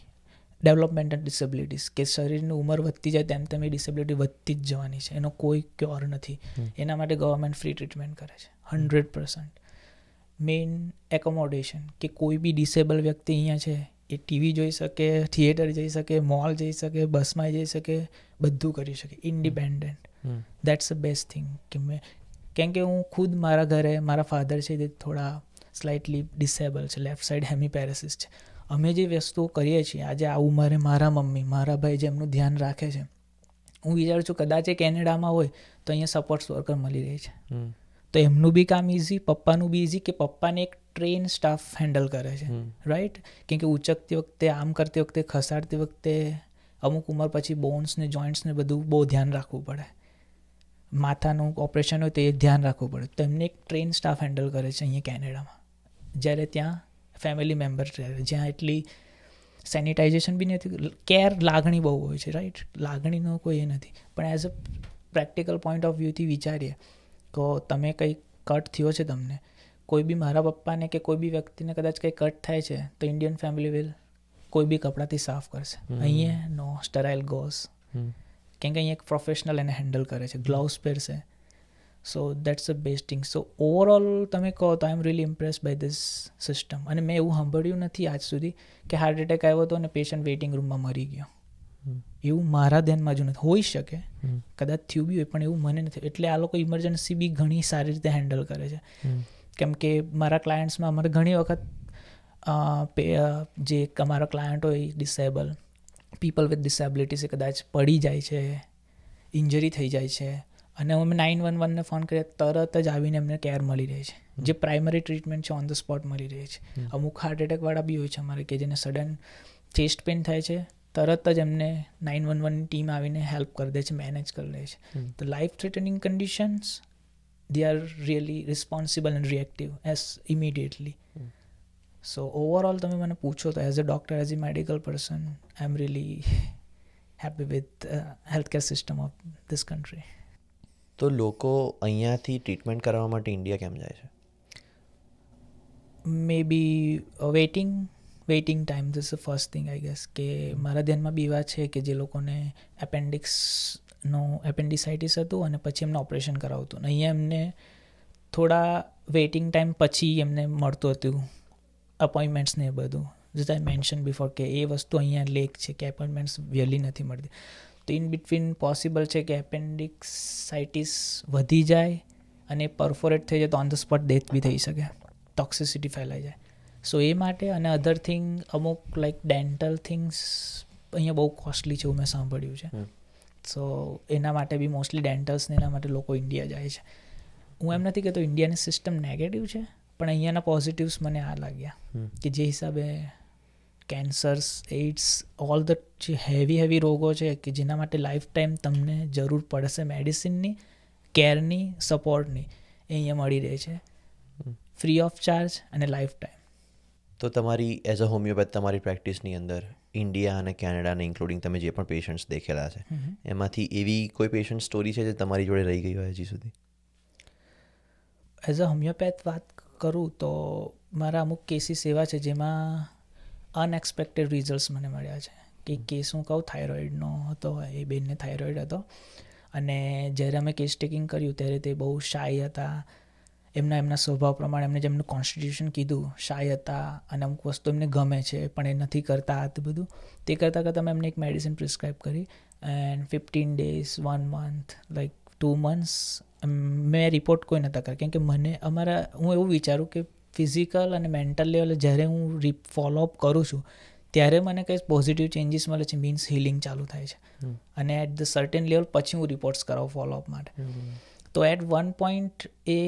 ડેવલપમેન્ટલ ડિસેબિલિટીઝ, કે શરીરની ઉંમર વધતી જાય તેમ તેમ એ ડિસેબિલિટી વધતી જ જવાની છે, એનો કોઈ ક્યોર નથી. એના માટે ગવર્મેન્ટ ફ્રી ટ્રીટમેન્ટ કરે છે 100%. મેઇન એકોમોડેશન, કે કોઈ બી ડિસેબલ વ્યક્તિ અહીંયા છે, એ ટીવી જોઈ શકે, થિયેટર જઈ શકે, મોલ જઈ શકે, બસમાં જઈ શકે, બધું કરી શકે, independent. That's the best thing કેમ કે હું ખુદ મારા ઘરે મારા ફાધર છે તે થોડા સ્લાઇટલી ડિસેબલ છે, લેફ્ટ સાઈડ હેમીપેરેસિસ છે. અમે જે વસ્તુઓ કરીએ છીએ આજે આ ઉંમરે, મારા મમ્મી મારા ભાઈ જે એમનું ધ્યાન રાખે છે, હું વિચારું છું કદાચ એ કેનેડામાં હોય તો અહીંયા સપોર્ટ વર્કર મળી રહે છે, તો એમનું બી કામ ઇઝી, પપ્પાનું બી ઇઝી કે પપ્પાને એક ટ્રેન સ્ટાફ હેન્ડલ કરે છે, રાઈટ. કેમ કે ઉચકતી વખતે, આમ કરતી વખતે, ખસાડતી વખતે અમુક ઉંમર પછી બોન્સ ને જોઈન્ટ્સ ને બધું બહુ ધ્યાન રાખવું પડે. માથાનું ઓપરેશન હોય તો એ ધ્યાન રાખવું પડે, તો એમને એક ટ્રેન સ્ટાફ હેન્ડલ કરે છે અહીંયા કેનેડામાં. જ્યારે ત્યાં ફેમિલી મેમ્બર રહે, જ્યાં એટલી સેનિટાઇઝેશન બી નથી, કેર લાગણી બહુ હોય છે, રાઈટ. લાગણીનો કોઈ એ નથી, પણ as a practical point of વ્યૂથી વિચારીએ તો તમે કંઈ કટ થયો છે તમને, કોઈ બી મારા પપ્પાને કે કોઈ બી વ્યક્તિને કદાચ કંઈ કટ થાય છે તો ઇન્ડિયન ફેમિલી વિલ કોઈ બી કપડાથી સાફ કરશે. અહીંયા નો, સ્ટરાઇલ ગોઝ, કેમ કે અહીંયા એક પ્રોફેશનલ એને હેન્ડલ કરે છે, ગ્લવ્સ પહેરશે. So that's the best thing. So overall તમે કહો તો I am really impress by this system. અને મેં એવું સાંભળ્યું નથી આજ સુધી કે હાર્ટ એટેક આવ્યો હતો અને પેશન્ટ વેઇટિંગ રૂમમાં મરી ગયો. એવું મારા ધ્યાનમાં જ નથી. હોઈ શકે, કદાચ થયું બી હોય, પણ એવું મને નથી. એટલે આ લોકો ઇમરજન્સી બી ઘણી સારી રીતે હેન્ડલ કરે છે. કેમ કે મારા ક્લાયન્ટ્સમાં અમારે ઘણી વખત જે અમારા ક્લાયન્ટ હોય ડિસેબલ પીપલ વિથ ડિસેબિલિટીઝ, એ કદાચ પડી જાય છે, ઇન્જરી થઈ જાય છે, અને અમે 911ને ફોન કરીએ તરત જ આવીને એમને કેર મળી રહે છે. જે પ્રાઇમરી ટ્રીટમેન્ટ છે ઓન ધ સ્પોટ મળી રહે છે. અમુક હાર્ટ એટેકવાળા બી હોય છે અમારે કે જેને સડન ચેસ્ટ પેઇન થાય છે, તરત જ એમને 911ની ટીમ આવીને હેલ્પ કરી દે છે, મેનેજ કરી લે છે. તો life threatening conditions they are really responsible and reactive as immediately. So overall તમે મને પૂછો તો as a doctor, as a medical person, I am really happy with healthcare system of this country. તો લોકો અહીંયાથી ટ્રીટમેન્ટ કરવા માટે India કેમ જાય છે? Maybe waiting time this the first thing I guess. કે મારા ધ્યાનમાં બી એવા છે કે જે લોકોને એપેન્ડિસાઇટિસ હતું અને પછી એમને ઓપરેશન કરાવતું, અહીંયા એમને થોડા વેઇટિંગ ટાઈમ પછી એમને મળતું હતું અપોઇન્ટમેન્ટ્સ ને એ બધું. જે આઈ મેન્શન બિફોર કે એ વસ્તુ અહીંયા લેક છે કે એપોઇન્ટમેન્ટ્સ વહેલી નથી મળતી. તો ઇન બિટવીન પોસિબલ છે કે એપેન્ડિક્સાઇટિસ વધી જાય અને પરફોરેટ થઈ જાય તો ઓન ધ સ્પોટ ડેથ બી થઈ શકે, ટોક્સિસિટી ફેલાઈ જાય. સો એ માટે, અને અધર થિંગ અમુક લાઈક ડેન્ટલ થિંગ્સ અહીંયા બહુ કોસ્ટલી છે એવું મેં સાંભળ્યું છે. સો એના માટે બી મોસ્ટલી ડેન્ટલ્સને એના માટે લોકો ઇન્ડિયા જાય છે. હું એમ નથી કહેતો ઇન્ડિયાની સિસ્ટમ નેગેટિવ છે, પણ અહીંયાના પોઝિટિવ્સ મને આ લાગ્યા કે જે હિસાબે કેન્સર્સ, એઇડ્સ, ઓલ ધ જે હેવી રોગો છે કે જેના માટે લાઈફ ટાઈમ તમને જરૂર પડશે મેડિસિનની, કેરની, સપોર્ટની, એ અહીંયા મળી રહે છે ફ્રી ઓફ ચાર્જ અને લાઈફ ટાઈમ. તો તમારી એઝ અ હોમિયોપેથ તમારી પ્રેક્ટિસની અંદર ઇન્ડિયા અને કેનેડાને ઇન્ક્લુડિંગ તમે જે પણ પેશન્ટ્સ દેખેલા છે એમાંથી એવી કોઈ પેશન્ટ સ્ટોરી છે જે તમારી જોડે રહી ગઈ હોય હજી સુધી? એઝ અ હોમિયોપેથ વાત કરું તો મારા અમુક કેસીસ એવા છે જેમાં અનએક્સપેક્ટેડ રિઝલ્ટ્સ મને મળ્યા છે. કે કેસ હું કહું થાઇરોઇડનો હતો, એ બેનને થાઇરોઇડ હતો, અને જ્યારે અમે કેસ ટેકિંગ કર્યું ત્યારે તે બહુ શાય હતા. એમના સ્વભાવ પ્રમાણે એમને જેમનું કોન્સ્ટિટ્યુશન કીધું, શાય હતા, અને અમુક વસ્તુ એમને ગમે છે પણ એ નથી કરતા. આ બધું તે કરતાં મેં એમને એક મેડિસિન પ્રિસ્ક્રાઇબ કરી, and 15 days, 1 month, like 2 months મેં રિપોર્ટ કોઈ નહોતા કર્યા. કેમ કે હું એવું વિચારું કે ફિઝિકલ અને મેન્ટલ લેવલે જ્યારે હું ફોલોઅપ કરું છું ત્યારે મને કંઈ પોઝિટિવ ચેન્જીસ મળે છે, મીન્સ હિલિંગ ચાલુ થાય છે. અને એટ ધ સર્ટેન લેવલ પછી હું રિપોર્ટ્સ કરાવું ફોલોઅપ માટે. તો એટ વન પોઈન્ટ એ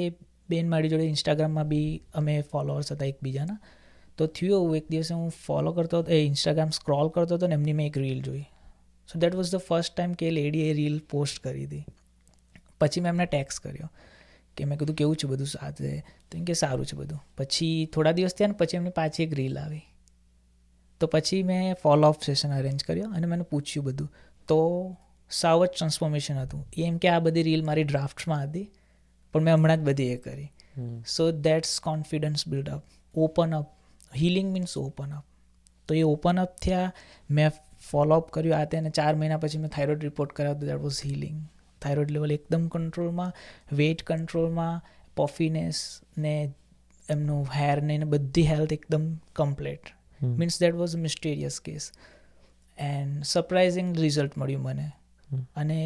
બેન મારી જોડે ઇન્સ્ટાગ્રામમાં બી અમે ફોલોઅર્સ હતા એકબીજાના. તો થયું એવું, એક દિવસે હું ફોલો કરતો હતો, એ ઇન્સ્ટાગ્રામ સ્ક્રોલ કરતો હતો ને એમની મેં એક રીલ જોઈ. સો that was the first time કે લેડીએ એ રીલ પોસ્ટ કરી હતી. પછી મેં એમને ટેક્સ કર્યો કે મેં કીધું કેવું છે બધું સાથે, તો એમ કે સારું છે બધું. પછી થોડા દિવસ થયા ને પછી એમની પાછી એક રીલ આવી. તો પછી મેં ફોલોઅપ સેશન અરેન્જ કર્યો અને મને પૂછ્યું બધું. તો સાવ જ ટ્રાન્સફોર્મેશન હતું. એમ કે આ બધી રીલ મારી ડ્રાફ્ટમાં હતી પણ મેં હમણાં જ બધી એ કરી. So that's confidence build up, open up. Healing means open up. તો એ ઓપન અપ થયા, મેં ફોલોઅપ કર્યું આ તે, અને 4 મહિના પછી મેં થાઇરોઇડ રિપોર્ટ કરાવ્યો તો that was healing. Thyroid level એકદમ કંટ્રોલમાં, વેઇટ કંટ્રોલમાં, પફીનેસ ને એમનું હેર ને બધી હેલ્થ એકદમ complete. Means that was a mysterious case and surprising result મળ્યું મને. અને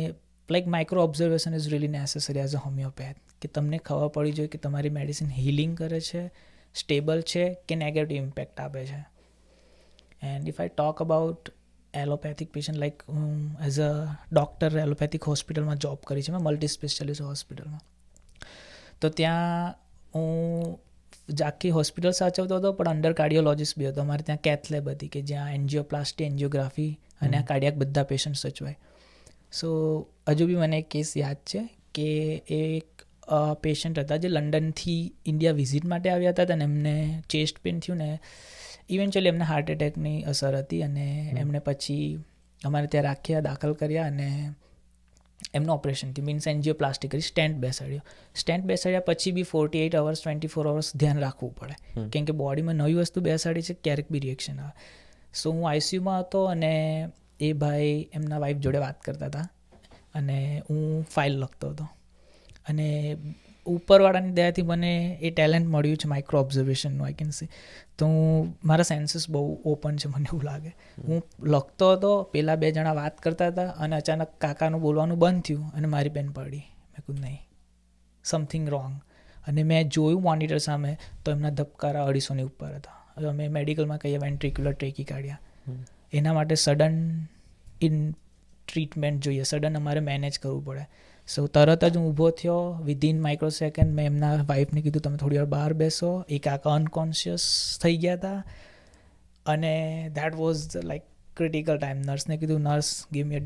like micro observation is really necessary as a homeopath, કે તમને ખબર પડી જોઈએ કે તમારી મેડિસિન હીલિંગ કરે છે, સ્ટેબલ છે કે નેગેટિવ ઇમ્પેક્ટ આપે છે. And if I talk about allopathic patient, like as a doctor allopathic હોસ્પિટલમાં જોબ કરી છે મેં, મલ્ટી સ્પેશિયાલિસ્ટ હોસ્પિટલમાં. તો ત્યાં હું આખી હોસ્પિટલ સાચવતો હતો, પણ અંડર કાર્ડિયોલોજિસ્ટ બી હતો. અમારે ત્યાં કેથ લેબ હતી કે જ્યાં એન્જિયોપ્લાસ્ટી, એન્જિયોગ્રાફી અને આ કાર્ડિયાક બધા પેશન્ટ સચવાય. સો હજુ બી મને એક કેસ યાદ છે કે એક પેશન્ટ હતા જે લંડનથી ઇન્ડિયા વિઝિટ માટે આવ્યા હતા અને એમને ચેસ્ટ પેઇન થયું ને ઇવેન્ચ્યુઅલી એમને હાર્ટ એટેકની અસર હતી અને એમણે પછી અમારે ત્યાં રાખ્યા, દાખલ કર્યા અને એમનું ઓપરેશન થયું. મીન્સ એન્જિયોપ્લાસ્ટી કરી, સ્ટેન્ટ બેસાડ્યો. સ્ટેન્ટ બેસાડ્યા પછી બી 48 અવર્સ 24 અવર્સ ધ્યાન રાખવું પડે, કેમ કે બોડીમાં નવી વસ્તુ બેસાડી છે, ક્યારેક બી રિએક્શન આવે. સો હું આઈસીયુમાં હતો અને એ ભાઈ એમના વાઈફ જોડે વાત કરતા હતા અને હું ફાઇલ લખતો હતો. અને ઉપરવાળાની દયાથી મને એ ટેલેન્ટ મળ્યું છે માઇક્રો ઓબ્ઝર્વેશનનું, આઈ કેન સી. તો હું, મારા સેન્સીસ બહુ ઓપન છે મને એવું લાગે. હું લખતો હતો, પેલા 2 જણા વાત કરતા હતા અને અચાનક કાકાનું બોલવાનું બંધ થયું અને મારી પેન પડી. મેં કીધું નહીં, સમથિંગ રોંગ. અને મેં જોયું મોનિટર સામે તો એમના ધબકારા 250ની ઉપર હતા. હવે અમે મેડિકલમાં કહીએ વેન્ટ્રિક્યુલર ટેકીકાર્ડિયા. એના માટે સડન ટ્રીટમેન્ટ જોઈએ, સડન અમારે મેનેજ કરવું પડે. સો તરત જ હું ઊભો થયો, વિધિન માઇક્રો સેકન્ડ મેં એમના વાઈફને કીધું તમે થોડી વાર બહાર બેસો. એ કાકા અનકોન્શિયસ થઈ ગયા હતા અને that was like critical time. નર્સને કીધું, nurse give me a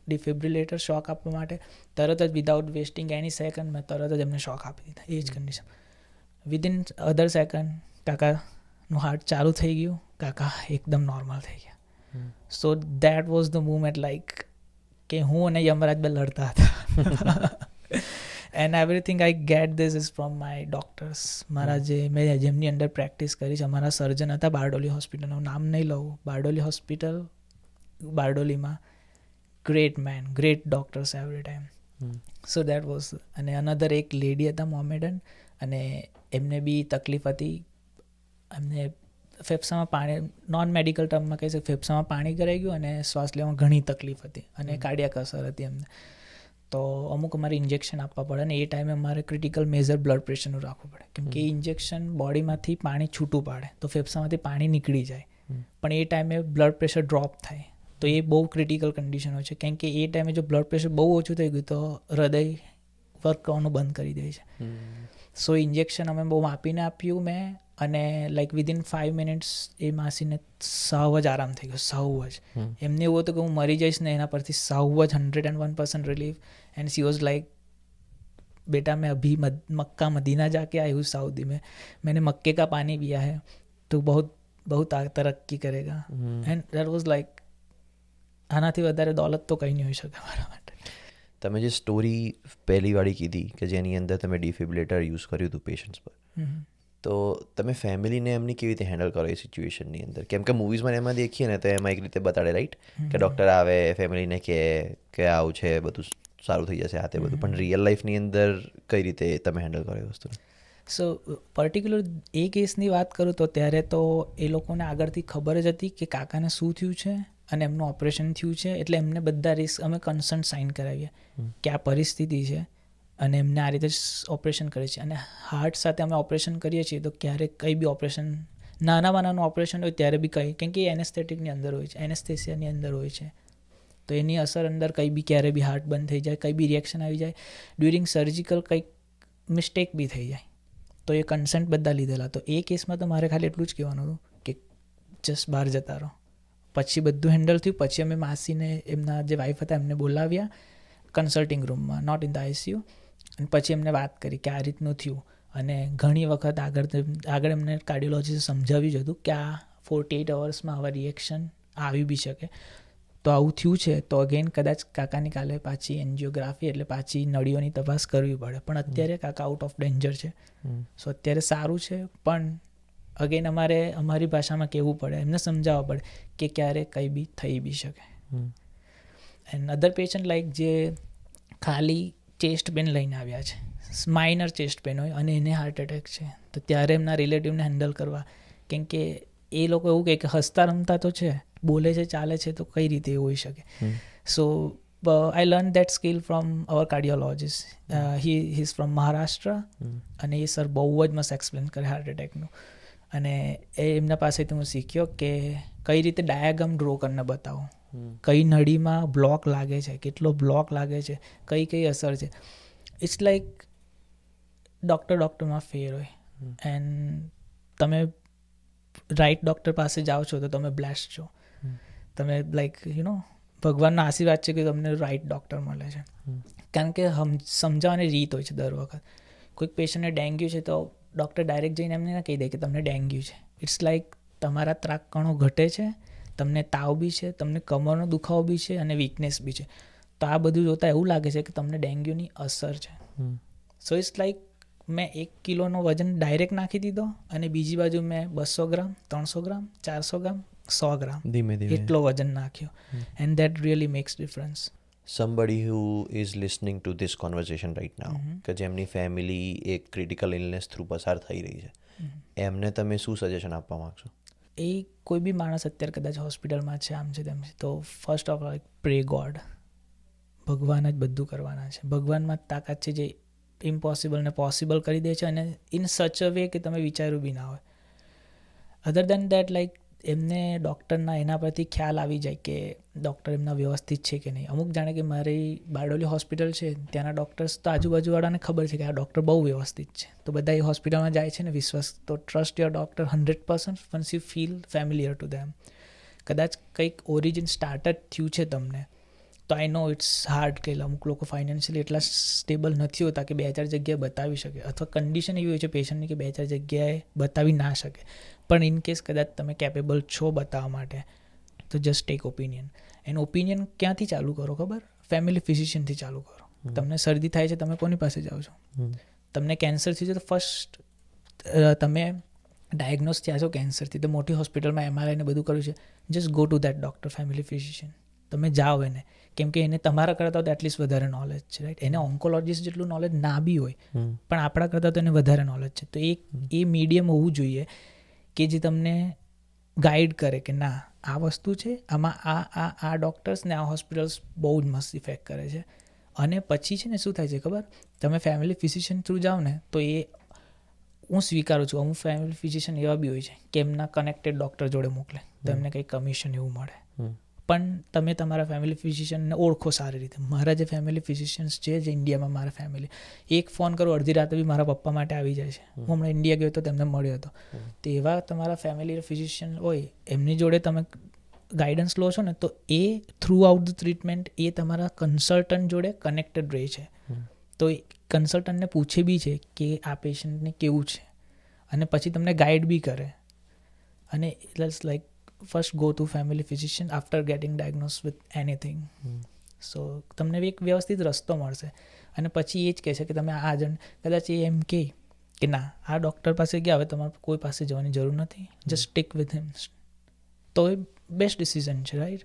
defibrillator shock આપવા માટે. તરત જ વિદાઉટ વેસ્ટિંગ એની સેકન્ડ મેં તરત જ એમને શોક આપી દીધા, એ જ કન્ડિશન. વિધિન અધર સેકન્ડ કાકાનું હાર્ટ ચાલુ થઈ ગયું, કાકા એકદમ નોર્મલ થઈ ગયા. સો that was the moment like કે હું અને યમરાજ બે લડતા હતા. And everything I get this is from my doctors. મારા મેં જેમની અંડર પ્રેક્ટિસ કરી છે, અમારા સર્જન હતા બારડોલી હોસ્પિટલનું, નામ નહીં લઉં, બારડોલી હોસ્પિટલ બારડોલીમાં. Great man, great doctors every time. So that was. અને અનધર એક લેડી હતા મોમેડન, અને એમને બી તકલીફ હતી. એમને ફેફસામાં પાણી, નોન મેડિકલ ટર્મમાં કહી શકે, ફેફસામાં પાણી કરાઈ ગયું અને શ્વાસ લેવામાં ઘણી તકલીફ હતી અને કાર્ડિયાક અસર હતી એમને. તો અમુક અમારે ઇન્જેક્શન આપવા પડે અને એ ટાઈમે અમારે ક્રિટિકલ મેજર બ્લડ પ્રેશરનું રાખવું પડે, કેમ કે એ ઇન્જેક્શન બોડીમાંથી પાણી છૂટું પાડે તો ફેફસામાંથી પાણી નીકળી જાય, પણ એ ટાઈમે બ્લડ પ્રેશર ડ્રોપ થાય તો એ બહુ ક્રિટિકલ કન્ડિશન હોય છે. કેમ કે એ ટાઈમે જો બ્લડ પ્રેશર બહુ ઓછું થઈ ગયું તો હૃદય વર્ક કરવાનું બંધ કરી દે છે. સો ઇન્જેક્શન અમે બહુ માપીને આપ્યું મેં, અને લાઈક વિધિન 5 મિનિટ્સ એ માસીને સાવ જ આરામ થઈ ગયો, સાવ જ. એમને એવું હતું કે હું મરી જઈશ ને, એના પરથી સાવ જ 101% relief. And she was like, बेटा मैं अभी मक्का मदीना जाके आई हूँ सऊदी में, मैंने मक्के का पानी पिया है, तो बहुत तरक्की करेगा. एंड देट वॉज लाइक, આનાથી વધારે દોલત તો કંઈ નહીં હોઈ શકે મારા માટે. તમે જે સ્ટોરી પહેલી વાળી કીધી કે જેની અંદર તમે ડિફિબ્રિલેટર યુઝ કર્યું હતું પેશન્ટ્સ પર, તો તમે ફેમિલીને એમની કેવી રીતે હેન્ડલ કરો એ સિચ્યુએશનની અંદર? કેમ કે મૂવીઝમાં એમાં દેખીએ ને તો એમાં એક રીતે બતાડે, રાઈટ, કે ડૉક્ટર આવે, ફેમિલીને કે આવું છે, બધું સારું થઈ જશે, આ તે બધું. પણ રિયલ લાઈફની અંદર કઈ રીતે તમે હેન્ડલ કરો એ વસ્તુ? સો પર્ટિક્યુલર એ કેસની વાત કરું તો ત્યારે તો એ લોકોને આગળથી ખબર જ હતી કે કાકાને શું થયું છે અને એમનું ઓપરેશન થયું છે, એટલે એમને બધા રિસ્ક અમે કન્સન્ટ સાઇન કરાવીએ કે આ પરિસ્થિતિ છે અને એમને આ રીતે ઓપરેશન કરે છે. અને હાર્ટ સાથે અમે ઓપરેશન કરીએ છીએ તો ક્યારેક કંઈ બી ઓપરેશન, નાનામાં નાનું ઓપરેશન હોય ત્યારે બી કંઈ, કેમ કે એનેસ્થેટિકની અંદર હોય છે, એનેસ્થેસિયાની અંદર હોય છે, તો એની અસર અંદર કંઈ બી ક્યારે બી હાર્ટ બંધ થઈ જાય, કંઈ બી રિએક્શન આવી જાય, ડ્યુરિંગ સર્જિકલ કંઈક મિસ્ટેક બી થઈ જાય, તો એ કન્સન્ટ બધા લીધેલા. તો એ કેસમાં તો મારે ખાલી એટલું જ કહેવાનું હતું કે જસ્ટ બહાર જતા રહો. પછી બધું હેન્ડલ થયું. પછી અમે માસીને, એમના જે વાઈફ હતા એમને બોલાવ્યા કન્સલ્ટિંગ રૂમમાં, નોટ ઇન ધ આઈસીયુ, અને પછી એમને વાત કરી કે આ રીતનું થયું. અને ઘણી વખત આગળ એમને કાર્ડિયોલોજીસ્ટ સમજાવ્યું જ હતું કે આ 48 અવર્સમાં આવા રિએક્શન આવી બી શકે, તો આવું થયું છે તો અગેન કદાચ કાકાની કાલે પાછી એન્જિયોગ્રાફી એટલે પાછી નળીઓની તપાસ કરવી પડે. પણ અત્યારે કાકા આઉટ ઓફ ડેન્જર છે, સો અત્યારે સારું છે. પણ અગેન અમારે અમારી ભાષામાં કહેવું પડે, એમને સમજાવવા પડે કે ક્યારેક કંઈ બી થઈ બી શકે. એન્ડ અધર પેશન્ટ લાઈક જે ખાલી ચેસ્ટ પેન લઈને આવ્યા છે, માઇનર ચેસ્ટ પેન હોય અને એને હાર્ટ એટેક છે, તો ત્યારે એમના રિલેટિવને હેન્ડલ કરવા, કેમ કે એ લોકો એવું કહે કે હસતા રમતા તો છે, બોલે છે ચાલે છે, તો કઈ રીતે એવું હોઈ શકે. સો I learned that skill from our cardiologist. He's from Maharashtra અને એ સર બહુ જ મસ્ત એક્સપ્લેન કરે હાર્ટ એટેકનું. અને એમના પાસેથી હું શીખ્યો કે કઈ રીતે ડાયાગ્રામ ડ્રો કરીને બતાવો, કઈ નળીમાં બ્લોક લાગે છે, કેટલો બ્લોક લાગે છે, કઈ કઈ અસર છે. ઇટ્સ લાઈક ડૉક્ટરમાં ફેર હોય. એન્ડ તમે રાઈટ ડૉક્ટર પાસે જાઓ છો તો તમે બ્લેસ્ડ છો. તમે લાઈક ભગવાનનો આશીર્વાદ છે કે તમને રાઈટ ડૉક્ટર મળે છે. કારણ કે સમજાવવાની રીત હોય છે દર વખત. કોઈક પેશન્ટને ડેન્ગ્યુ છે તો ડૉક્ટર ડાયરેક્ટ જઈને એમને ના કહી દે કે તમને ડેન્ગ્યુ છે. ઇટ્સ લાઈક તમારા ત્રાક કણો ઘટે છે, તમને તાવ બી છે, તમને કમરનો દુખાવો બી છે અને વીકનેસ બી છે. તો આ બધું જોતાં એવું લાગે છે કે તમને ડેન્ગ્યુની અસર છે. સો ઇટ્સ લાઈક મેં 1 કિલોનો વજન ડાયરેક્ટ નાખી દીધો અને બીજી બાજુ મેં 200 ગ્રામ, 300 ગ્રામ, 400 ગ્રામ, 100 ગ્રામ ધીમે ધીમે એટલો વજન નાખ્યો. And that really makes difference. somebody who is listening to this conversation right now, કે જેમની ફેમિલી એક ક્રિટિકલ ઇલનેસ થ્રુ પસાર થઈ રહી છે, એમને તમે શું સજેશન આપવા માંગશો? એ કોઈ બી માણસ અત્યારે કદાચ હોસ્પિટલમાં છે, આમ છે તેમ છે, તો first of all pre God. ભગવાન જ બધું કરવાના છે. ભગવાનમાં તાકાત છે જે ઇમ્પોસિબલને પોસિબલ કરી દે છે, અને ઇન સચ અ વે કે તમે વિચાર્યું બી ના હોય. અધર દેન દેટ લાઈક એમને ડૉક્ટરના એના પરથી ખ્યાલ આવી જાય કે ડૉક્ટર એમના વ્યવસ્થિત છે કે નહીં. અમુક જાણે કે મારી બારડોલી હોસ્પિટલ છે, ત્યાંના ડૉક્ટર્સ તો આજુબાજુવાળાને ખબર છે કે આ ડૉક્ટર બહુ વ્યવસ્થિત છે, તો બધા એ હોસ્પિટલમાં જાય છે ને વિશ્વાસ. તો trust your doctor 100% once you feel familiar to them. કદાચ કંઈક ઓરિજિન સ્ટાર્ટ થયું છે તમને, તો આઈ નો ઇટ્સ હાર્ડ કે અમુક લોકો ફાઇનાન્શિયલી એટલા સ્ટેબલ નથી હોતા કે 2-4 જગ્યાએ બતાવી શકે, અથવા કન્ડિશન એવી હોય છે પેશન્ટની કે 2-4 જગ્યાએ બતાવી ના શકે. પણ ઇન કેસ કદાચ તમે કેપેબલ છો બતાવવા માટે, તો જસ્ટ ટેક ઓપિનિયન. એનું ઓપિનિયન ક્યાંથી ચાલુ કરો ખબર? ફેમિલી ફિઝિશિયનથી ચાલુ કરો. તમને શરદી થાય છે, તમે કોની પાસે જાઓ છો? તમને કેન્સર થયું છે તો ફર્સ્ટ તમે ડાયગ્નોઝ થયા છો કેન્સરથી, તો મોટી હોસ્પિટલમાં MRI ને બધું કર્યું છે, just go to that doctor, family physician. તમે જાઓ એને, કેમ કે એને તમારા કરતાં તો એટલીસ્ટ વધારે નોલેજ છે, રાઈટ? એને ઓન્કોલોજીસ્ટ જેટલું નોલેજ ના બી હોય, પણ આપણા કરતાં તો એને વધારે નોલેજ છે. તો એ મીડિયમ હોવું જોઈએ કે જે તમને ગાઈડ કરે કે ના આ વસ્તુ છે, આમાં આ ડૉક્ટર્સ ને આ હોસ્પિટલ્સ બહુ જ મસ્ત ઇફેક્ટ કરે છે. અને પછી છે ને શું થાય છે ખબર? તમે ફેમિલી ફિઝિશિયન થ્રુ જાઓ ને તો એ હું સ્વીકારું છું, અમુક ફેમિલી ફિઝિશિયન એવા બી હોય છે કે એમના કનેક્ટેડ ડૉક્ટર જોડે મોકલે તો એમને કંઈક કમિશન એવું મળે. પણ તમે તમારા ફેમિલી ફિઝિશિયનને ઓળખો સારી રીતે. મારા જે ફેમિલી ફિઝિશિયન્સ છે, જે ઇન્ડિયામાં મારા ફેમિલી, એક ફોન કરો અડધી રાતે બી મારા પપ્પા માટે આવી જાય છે. હું હમણાં ઇન્ડિયા ગયો હતો, તેમને મળ્યો હતો. તો એવા તમારા ફેમિલી ફિઝિશિયન હોય, એમની જોડે તમે ગાઈડન્સ લો છો ને, તો એ થ્રુ આઉટ ધ ટ્રીટમેન્ટ એ તમારા કન્સલ્ટન્ટ જોડે કનેક્ટેડ રહે છે. તો એ કન્સલ્ટન્ટને પૂછે બી છે કે આ પેશન્ટને કેવું છે, અને પછી તમને ગાઈડ બી કરે. અને it's like first go to family physician after getting diagnose with anything. So તમને એક વ્યવસ્થિત રસ્તો મળશે. અને પછી એ જ કહે છે કે તમે આ જણ કદાચ એ એમ કે ના આ ડૉક્ટર પાસે ગયા, હવે તમારે કોઈ પાસે જવાની જરૂર નથી, જસ્ટ સ્ટીક વિથ હિમ, તો એ બેસ્ટ ડિસિઝન છે, રાઈટ?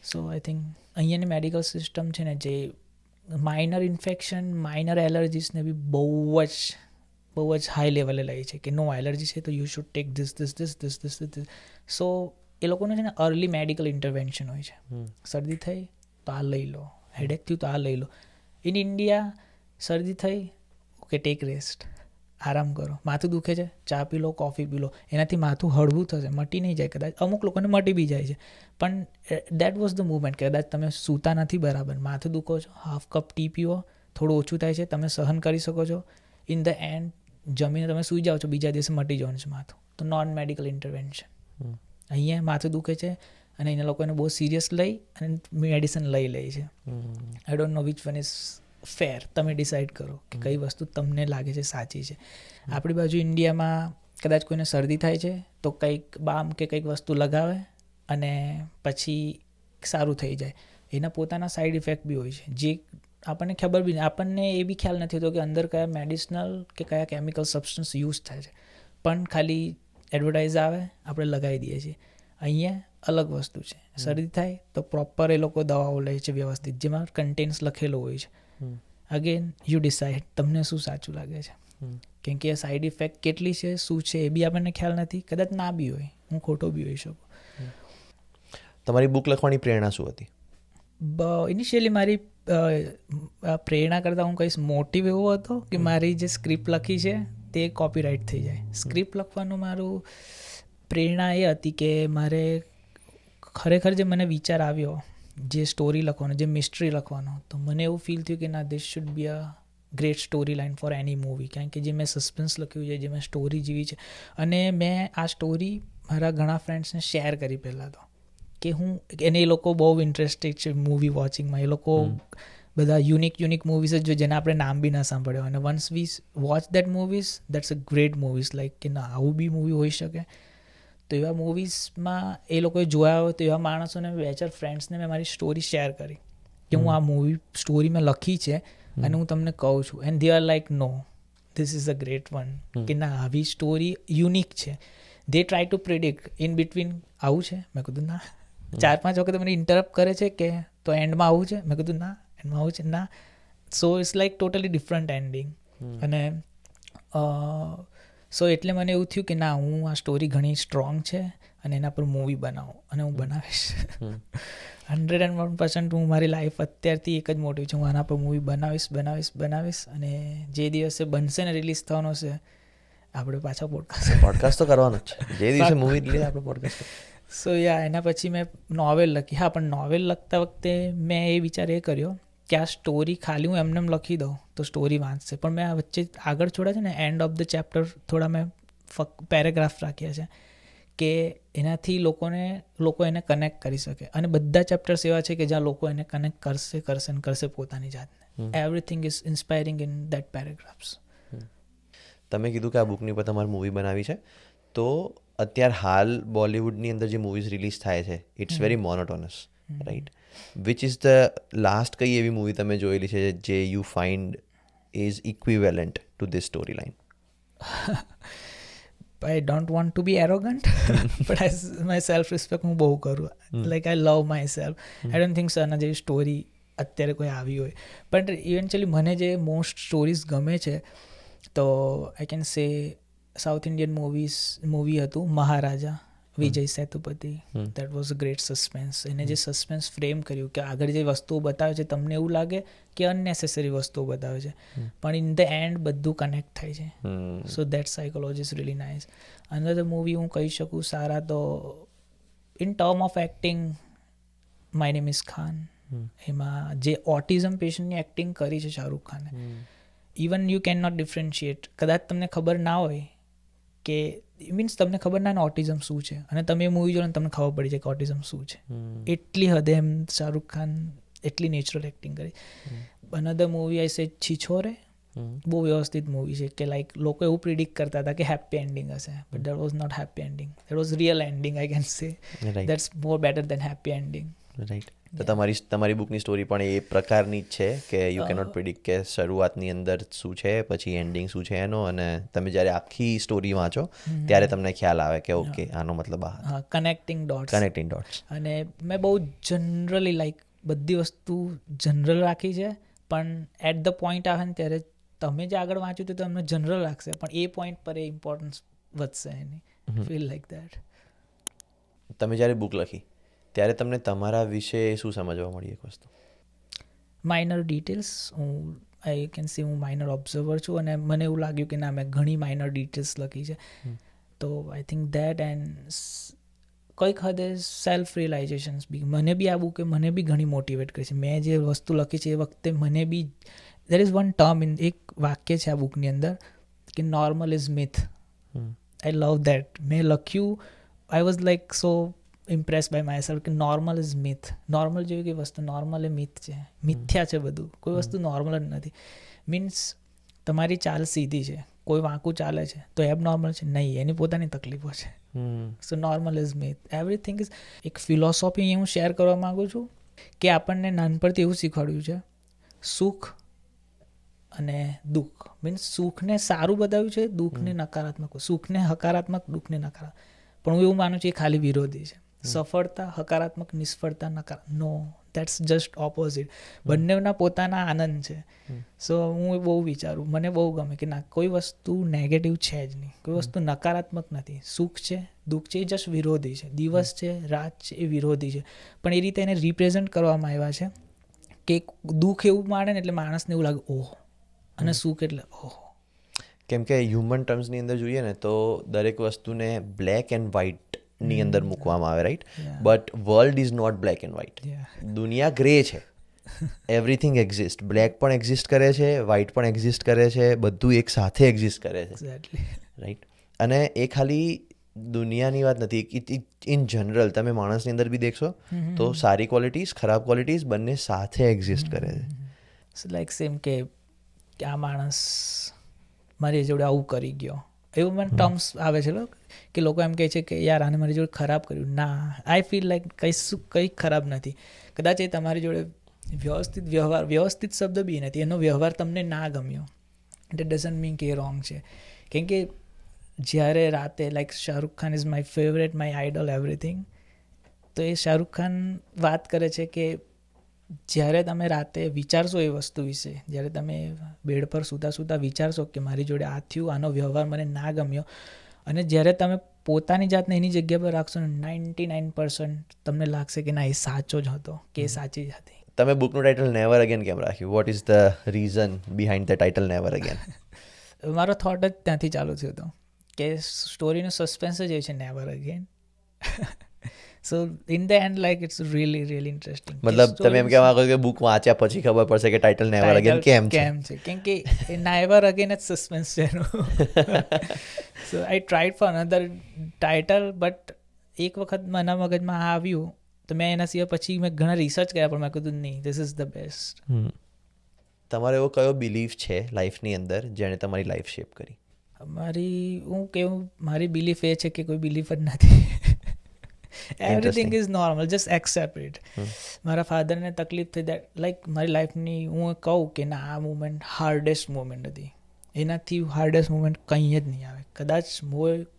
સો આઈ થિંક અહીંયાની મેડિકલ સિસ્ટમ છે ને, જે માઇનર ઇન્ફેક્શન, માઇનર એલર્જીસને બી બહુ જ હાઈ લેવલે લે છે કે નો એલર્જી છે તો યુ શુડ ટેક ધીસ. સો એ લોકોને છે ને અર્લી મેડિકલ ઇન્ટરવેન્શન હોય છે. શરદી થઈ તો આ લઈ લો, હેડેક થયું તો આ લઈ લો. ઇન ઇન્ડિયા શરદી થઈ, ઓકે ટેક રેસ્ટ, આરામ કરો. માથું દુખે છે, ચા પી લો, કોફી પી લો, એનાથી માથું હળવું થશે, મટી નહીં જાય. કદાચ અમુક લોકોને મટી બી જાય છે, પણ દેટ વોઝ ધ મુવમેન્ટ. કદાચ તમે સૂતા નથી બરાબર, માથું દુખો છો, હાફ કપ ટી પીવો, થોડું ઓછું થાય છે, તમે સહન કરી શકો છો. ઇન ધ એન્ડ જમીને તમે સૂઈ જાઓ છો, બીજા દિવસે મટી જવાનું છે માથું. તો નોન મેડિકલ ઇન્ટરવેન્શન. અહીંયા માથું દુખે છે અને એના લોકોને બહુ સિરિયસ લઈ અને મેડિસિન લઈ લે છે. I don't know which one is ફેર. તમે ડિસાઇડ કરો કે કઈ વસ્તુ તમને લાગે છે સાચી છે. આપણી બાજુ ઇન્ડિયામાં કદાચ કોઈને શરદી થાય છે તો કંઈક બામ કે કંઈક વસ્તુ લગાવે અને પછી સારું થઈ જાય. એના પોતાના સાઈડ ઇફેક્ટ બી હોય છે, જે આપણને ખબર બી નહીં. આપણને એ બી ખ્યાલ નથી હોતો કે અંદર કયા મેડિસિનલ કે કયા કેમિકલ સબસ્ટન્સ યુઝ થાય છે, પણ ખાલી એડવર્ટાઇઝ આવે, આપણે લગાવી દઈએ છીએ. અહીંયા અલગ વસ્તુ છે. શરદી થાય તો પ્રોપર એ લોકો દવાઓ લે છે વ્યવસ્થિત, જેમાં કન્ટેન્ટ્સ લખેલો હોય છે. અગેન યુ ડિસાઇડ તમને શું સાચું લાગે છે. કેમ કે સાઈડ ઇફેક્ટ કેટલી છે, શું છે એ બી આપણને ખ્યાલ નથી, કદાચ ના બી હોય, હું ખોટો બી હોઈ શકું. તમારી બુક લખવાની પ્રેરણા શું હતી? ઇનિશિયલી મારી પ્રેરણા કરતાં હું કહીશ મોટિવ એવો હતો કે મારી જે સ્ક્રિપ્ટ લખી છે તે કોપીરાઇટ થઈ જાય. સ્ક્રિપ્ટ લખવાનું મારું પ્રેરણા એ હતી કે મારે ખરેખર જે મને વિચાર આવ્યો જે સ્ટોરી લખવાનો, જે મિસ્ટ્રી લખવાનો, તો મને એવું ફીલ થયું કે ના, this should be a great story line for any movie. કારણ કે જે મેં સસ્પેન્સ લખ્યું છે, જે મેં સ્ટોરી જીવી છે, અને મેં આ સ્ટોરી મારા ઘણા ફ્રેન્ડ્સને શેર કરી પહેલાં તો, કે હું એને એ લોકો બહુ ઇન્ટરેસ્ટેડ છે મૂવી વોચિંગમાં. એ લોકો બધા યુનિક મૂવીઝ જ જેને આપણે નામ બી ના સાંભળ્યો, અને once we watch that movies, that's a great movies, like કે ના, આવું બી મૂવી હોઈ શકે. તો એવા મૂવીઝમાં એ લોકોએ જોયા હોય તો એવા માણસોને, 2-4 ફ્રેન્ડ્સને મેં મારી સ્ટોરી શેર કરી કે હું આ મૂવી સ્ટોરી મેં લખી છે અને હું તમને કહું છું. And they are like, no, this is a great one, કે ના, આવી સ્ટોરી યુનિક છે. They try to predict in between આવું છે. મેં કીધું ના. 4-5 વખત મને ઇન્ટરપ્ટ કરે છે કે તો એન્ડમાં આવું છે. મેં કીધું ના, એન્ડમાં આવું છે ના. So it's like totally different ending. અને સો એટલે મને એવું થયું કે ના, હું આ સ્ટોરી ઘણી સ્ટ્રોંગ છે અને એના પર મૂવી બનાવું, અને હું બનાવીશ. 101% હું મારી લાઈફ અત્યારથી એક જ મોટિવ છે, હું આના પર મૂવી બનાવીશ. અને જે દિવસે બનશે ને, રિલીઝ થવાનો છે, આપણે પાછા પોડકાસ્ટ તો કરવાનો જ છે. જે દિવસે મૂવી રિલીઝ આપણે પોડકાસ્ટ. સો યા, એના પછી મેં નોવેલ લખી. હા, પણ નોવેલ લખતા વખતે મેં એ વિચાર એ કર્યો કે આ સ્ટોરી ખાલી હું એમને લખી દઉં તો સ્ટોરી વાંચશે, પણ મેં આ વચ્ચે આગળ છોડ્યા છે ને, એન્ડ ઓફ ધ ચેપ્ટર થોડા મેં પેરેગ્રાફ રાખ્યા છે કે એનાથી લોકો એને કનેક્ટ કરી શકે. અને બધા ચેપ્ટર્સ એવા છે કે જ્યાં લોકો એને કનેક્ટ કરશે પોતાની જાતને. Everything is inspiring in that paragraphs. તમે કીધું કે આ બુકની પર તમારે મૂવી બનાવી છે, તો અત્યાર હાલ બોલિવૂડની અંદર જે મૂવીઝ રિલીઝ થાય છે, it's very monotonous, right? Which is the last કઈ એવી મૂવી તમે જોયેલી છે જે you find is equivalent to this story line? I don't want to be arrogant, but my self-respect હું બહુ કરું. Like I love myself. I don't think so આના જેવી સ્ટોરી અત્યારે કોઈ આવી હોય. બટ ઇવેન્ચ્યુઅલી મને જે મોસ્ટ સ્ટોરીઝ ગમે છે, તો I can say south Indian movie હતું Maharaja, Vijay Sethupathi. That was a great suspense. એને જે સસ્પેન્સ ફ્રેમ કર્યું કે આગળ જે વસ્તુઓ બતાવે છે તમને એવું લાગે કે અનનેસેસરી વસ્તુઓ બતાવે છે, પણ ઇન ધ એન્ડ બધું કનેક્ટ થાય છે. So that psychology is really nice. Another movie હું કહી શકું સારા, તો in term of acting, my name is Khan. એમાં જે ઓટિઝમ પેશન્ટની એક્ટિંગ કરી છે શાહરૂખ ખાને, even you can not differentiate. કદાચ તમને ખબર ના હોય કે, મીન્સ તમને ખબર ના ઓટિઝમ શું છે, અને તમે એ મૂવી જો ને તમને ખબર પડી જાય કે ઓટિઝમ શું છે. એટલી હદે એમ શાહરૂખ ખાન એટલી નેચરલ એક્ટિંગ કરી. અનધર મૂવી આઈ સે છીછોરે, બહુ વ્યવસ્થિત મૂવી છે કે લાઈક લોકો એવું પ્રિડિક્ટ કરતા હતા કે હેપી એન્ડિંગ હશે, but that was not happy ending. That was real ending, I can say. That's more better than happy ending. Right. તો તમારી બુકની સ્ટોરી પણ એ પ્રકારની જ છે કે યુ કેનોટ પ્રિડિક્ટ કે શરૂઆતની અંદર શું છે, પછી એન્ડિંગ શું છે એનો, અને તમે જ્યારે આખી સ્ટોરી વાંચો ત્યારે તમને ખ્યાલ આવે કે ઓકે, આનો મતલબ આ. Connecting dots. અને મેં બહુ જનરલી લાઈક બધી વસ્તુ જનરલ રાખી છે, પણ એટ ધ પોઈન્ટ આવે ને ત્યારે તમે જે આગળ વાંચ્યું તો તમને જનરલ લાગશે, પણ એ પોઈન્ટ પર એ ઇમ્પોર્ટન્સ વધશે એની. Feel like that. તમે જ્યારે બુક લખી ત્યારે તમને તમારા વિશે શું સમજવા મળી? એક વસ્તુ, minor details. I can see હું માઇનર ઓબ્ઝર્વર છું, અને મને એવું લાગ્યું કે ના, મેં ઘણી માઇનર ડિટેલ્સ લખી છે. તો આઈ થિંક દેટ, એન્ડ કોઈક હદે સેલ્ફ રિયલાઇઝેશન્સ બી. મને બી આ બુકે મને બી ઘણી મોટિવેટ કરી છે. મેં જે વસ્તુ લખી છે એ વખતે મને બી, દેર ઇઝ વન ટર્મ, એક વાક્ય છે આ બુકની અંદર કે normal is myth. I love that. મેં લખ્યું, I was like so impress by myself કે નોર્મલ ઇઝ મિથ. નોર્મલ જેવી કઈ વસ્તુ, નોર્મલ એ મિથ છે, મિથ્યા છે બધું. કોઈ વસ્તુ નોર્મલ જ નથી. મીન્સ તમારી ચાલ સીધી છે, કોઈ વાંકું ચાલે છે તો એબ નોર્મલ છે નહીં, એની પોતાની તકલીફો છે. So normal is myth, everything is. એક ફિલોસોફી હું શેર કરવા માગું છું કે આપણને નાનપણથી એવું શીખવાડ્યું છે, સુખ અને દુઃખ. મીન્સ સુખને સારું બતાવ્યું છે, દુઃખને નકારાત્મક. સુખને હકારાત્મક, દુઃખને નકારાત્મક. પણ હું એવું માનું છું એ ખાલી વિરોધી છે. સફળતા હકારાત્મક, નિષ્ફળતા નકારાત્મક. નો, દેટ્સ જસ્ટ ઓપોઝિટ. બંનેના પોતાના આનંદ છે. સો હું બહુ વિચારું, મને બહુ ગમે કે ના, કોઈ વસ્તુ નેગેટિવ છે જ નહીં, કોઈ વસ્તુ નકારાત્મક નથી. સુખ છે, દુઃખ છે, એ જસ્ટ વિરોધી છે. દિવસ છે, રાત છે, એ વિરોધી છે. પણ એ રીતે એને રિપ્રેઝન્ટ કરવામાં આવ્યા છે કે દુઃખ એવું માને ને એટલે માણસને એવું લાગે ઓહ, અને સુખ એટલે ઓહ. કેમ કે હ્યુમન ટર્મ્સની અંદર જોઈએ ને તો દરેક વસ્તુને બ્લેક એન્ડ વ્હાઇટની અંદર મૂકવામાં આવે, right? But world is not black and white. દુનિયા ગ્રે છે. Everything exist. બ્લેક પણ એક્ઝિસ્ટ કરે છે, વ્હાઇટ પણ એક્ઝિસ્ટ કરે છે, બધું એક સાથે એક્ઝિસ્ટ કરે છે, એક્ઝેક્ટલી. રાઈટ? અને એ ખાલી દુનિયાની વાત નથી, ઇન જનરલ તમે માણસની અંદર બી દેખશો તો સારી ક્વોલિટીઝ, ખરાબ ક્વોલિટીઝ બંને સાથે એક્ઝિસ્ટ કરે છે. લાઈક સેમ કે આ માણસ મારી જોડે આવું કરી ગયો, એવું મને ટર્મ્સ આવે છે કે લોકો એમ કહે છે કે યાર આને મારી જોડે ખરાબ કર્યું. ના, આઈ ફીલ લાઈક કંઈ ખરાબ નથી. કદાચ એ તમારી જોડે વ્યવસ્થિત શબ્દ બી નથી, એનો વ્યવહાર તમને ના ગમ્યો, ઇટ ડઝન્ટ મીન કે એ રોંગ છે. કેમ કે જ્યારે રાતે, like Shahrukh Khan is my favourite, my idol, everything. તો એ શાહરૂખ ખાન વાત કરે છે કે જ્યારે તમે રાતે વિચારશો એ વસ્તુ વિશે, જ્યારે તમે બેડ પર સૂતા વિચારશો કે મારી જોડે આ થયું, આનો વ્યવહાર મને ના ગમ્યો, અને જ્યારે તમે પોતાની જાતને એની જગ્યા પર રાખશો ને 99% તમને લાગશે કે ના, એ સાચો જ હતો, કે એ સાચી જ હતી. તમે બુકનું ટાઇટલ નેવર અગેન કેમ રાખ્યું? Vote is the reason behind the title never again? મારો થોટ જ ત્યાંથી ચાલુ થયો હતો કે સ્ટોરીનું સસ્પેન્સ જ એ છે, never again. So in the end like it's really really interesting. મતલબ તમે એમ કહેવા માંગો કે બુક વાંચ્યા પછી ખબર પડશે કે ટાઇટલ નેવર અગેન કેમ છે? કેમ કે નેવર અગેન જ સસ્પેન્સ છે એનું. So I tried for another title, but એક વખત મારા મગજમાં આવ્યું તો મેં એના સિવાય પછી મેં ઘણા રિસર્ચ કર્યા, પણ મેં કીધું નહીં, ધીસ ઇઝ ધ બેસ્ટ. તમારો એવો કયો બિલીફ છે લાઈફની અંદર જેણે તમારી લાઈફ શેપ કરી? મારી બિલીફ એ છે કે કોઈ બિલીફ જ નથી. Everything is normal, just accept it. મારા ફાધરને તકલીફ થઈ, દેટ લાઈક મારી લાઈફની હું કહું કે ના, આ મુમેન્ટ હાર્ડેસ્ટ મુમેન્ટ હતી, એનાથી હાર્ડેસ્ટ મુમેન્ટ કંઈ જ નહીં આવે. કદાચ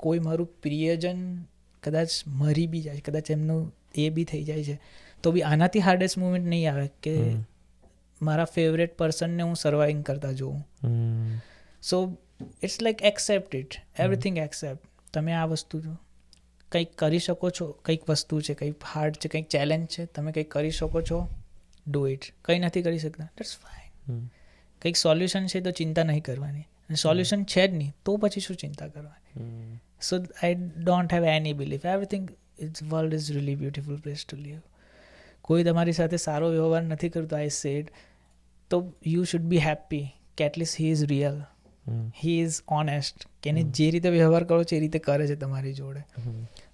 કોઈ મારું પ્રિયજન કદાચ મરી બી જાય, કદાચ એમનું એ બી થઈ જાય છે, તો બી આનાથી હાર્ડેસ્ટ મુમેન્ટ નહીં આવે કે મારા ફેવરેટ પર્સનને હું સર્વાઈવિંગ કરતા જોઉં. So it's like accept it, everything accept. તમે આ વસ્તુ કંઈક કરી શકો છો, કંઈક વસ્તુ છે, કંઈક હાર્ડ છે, કંઈક ચેલેન્જ છે, તમે કંઈક કરી શકો છો, ડુ ઇટ. કંઈ નથી કરી શકતા, દેટ્સ ફાઇન. કંઈક સોલ્યુશન છે તો ચિંતા નહીં કરવાની, અને સોલ્યુશન છે જ નહીં તો પછી શું ચિંતા કરવાની? So I don't have any belief. Everything it's world is really beautiful place to live. કોઈ તમારી સાથે સારો વ્યવહાર નથી કરતો, આઈ સેડ, તો યુ શુડ બી હેપી કે at least he is real, he is honest, કે એને જે રીતે વ્યવહાર કરો છો એ રીતે કરે છે તમારી જોડે.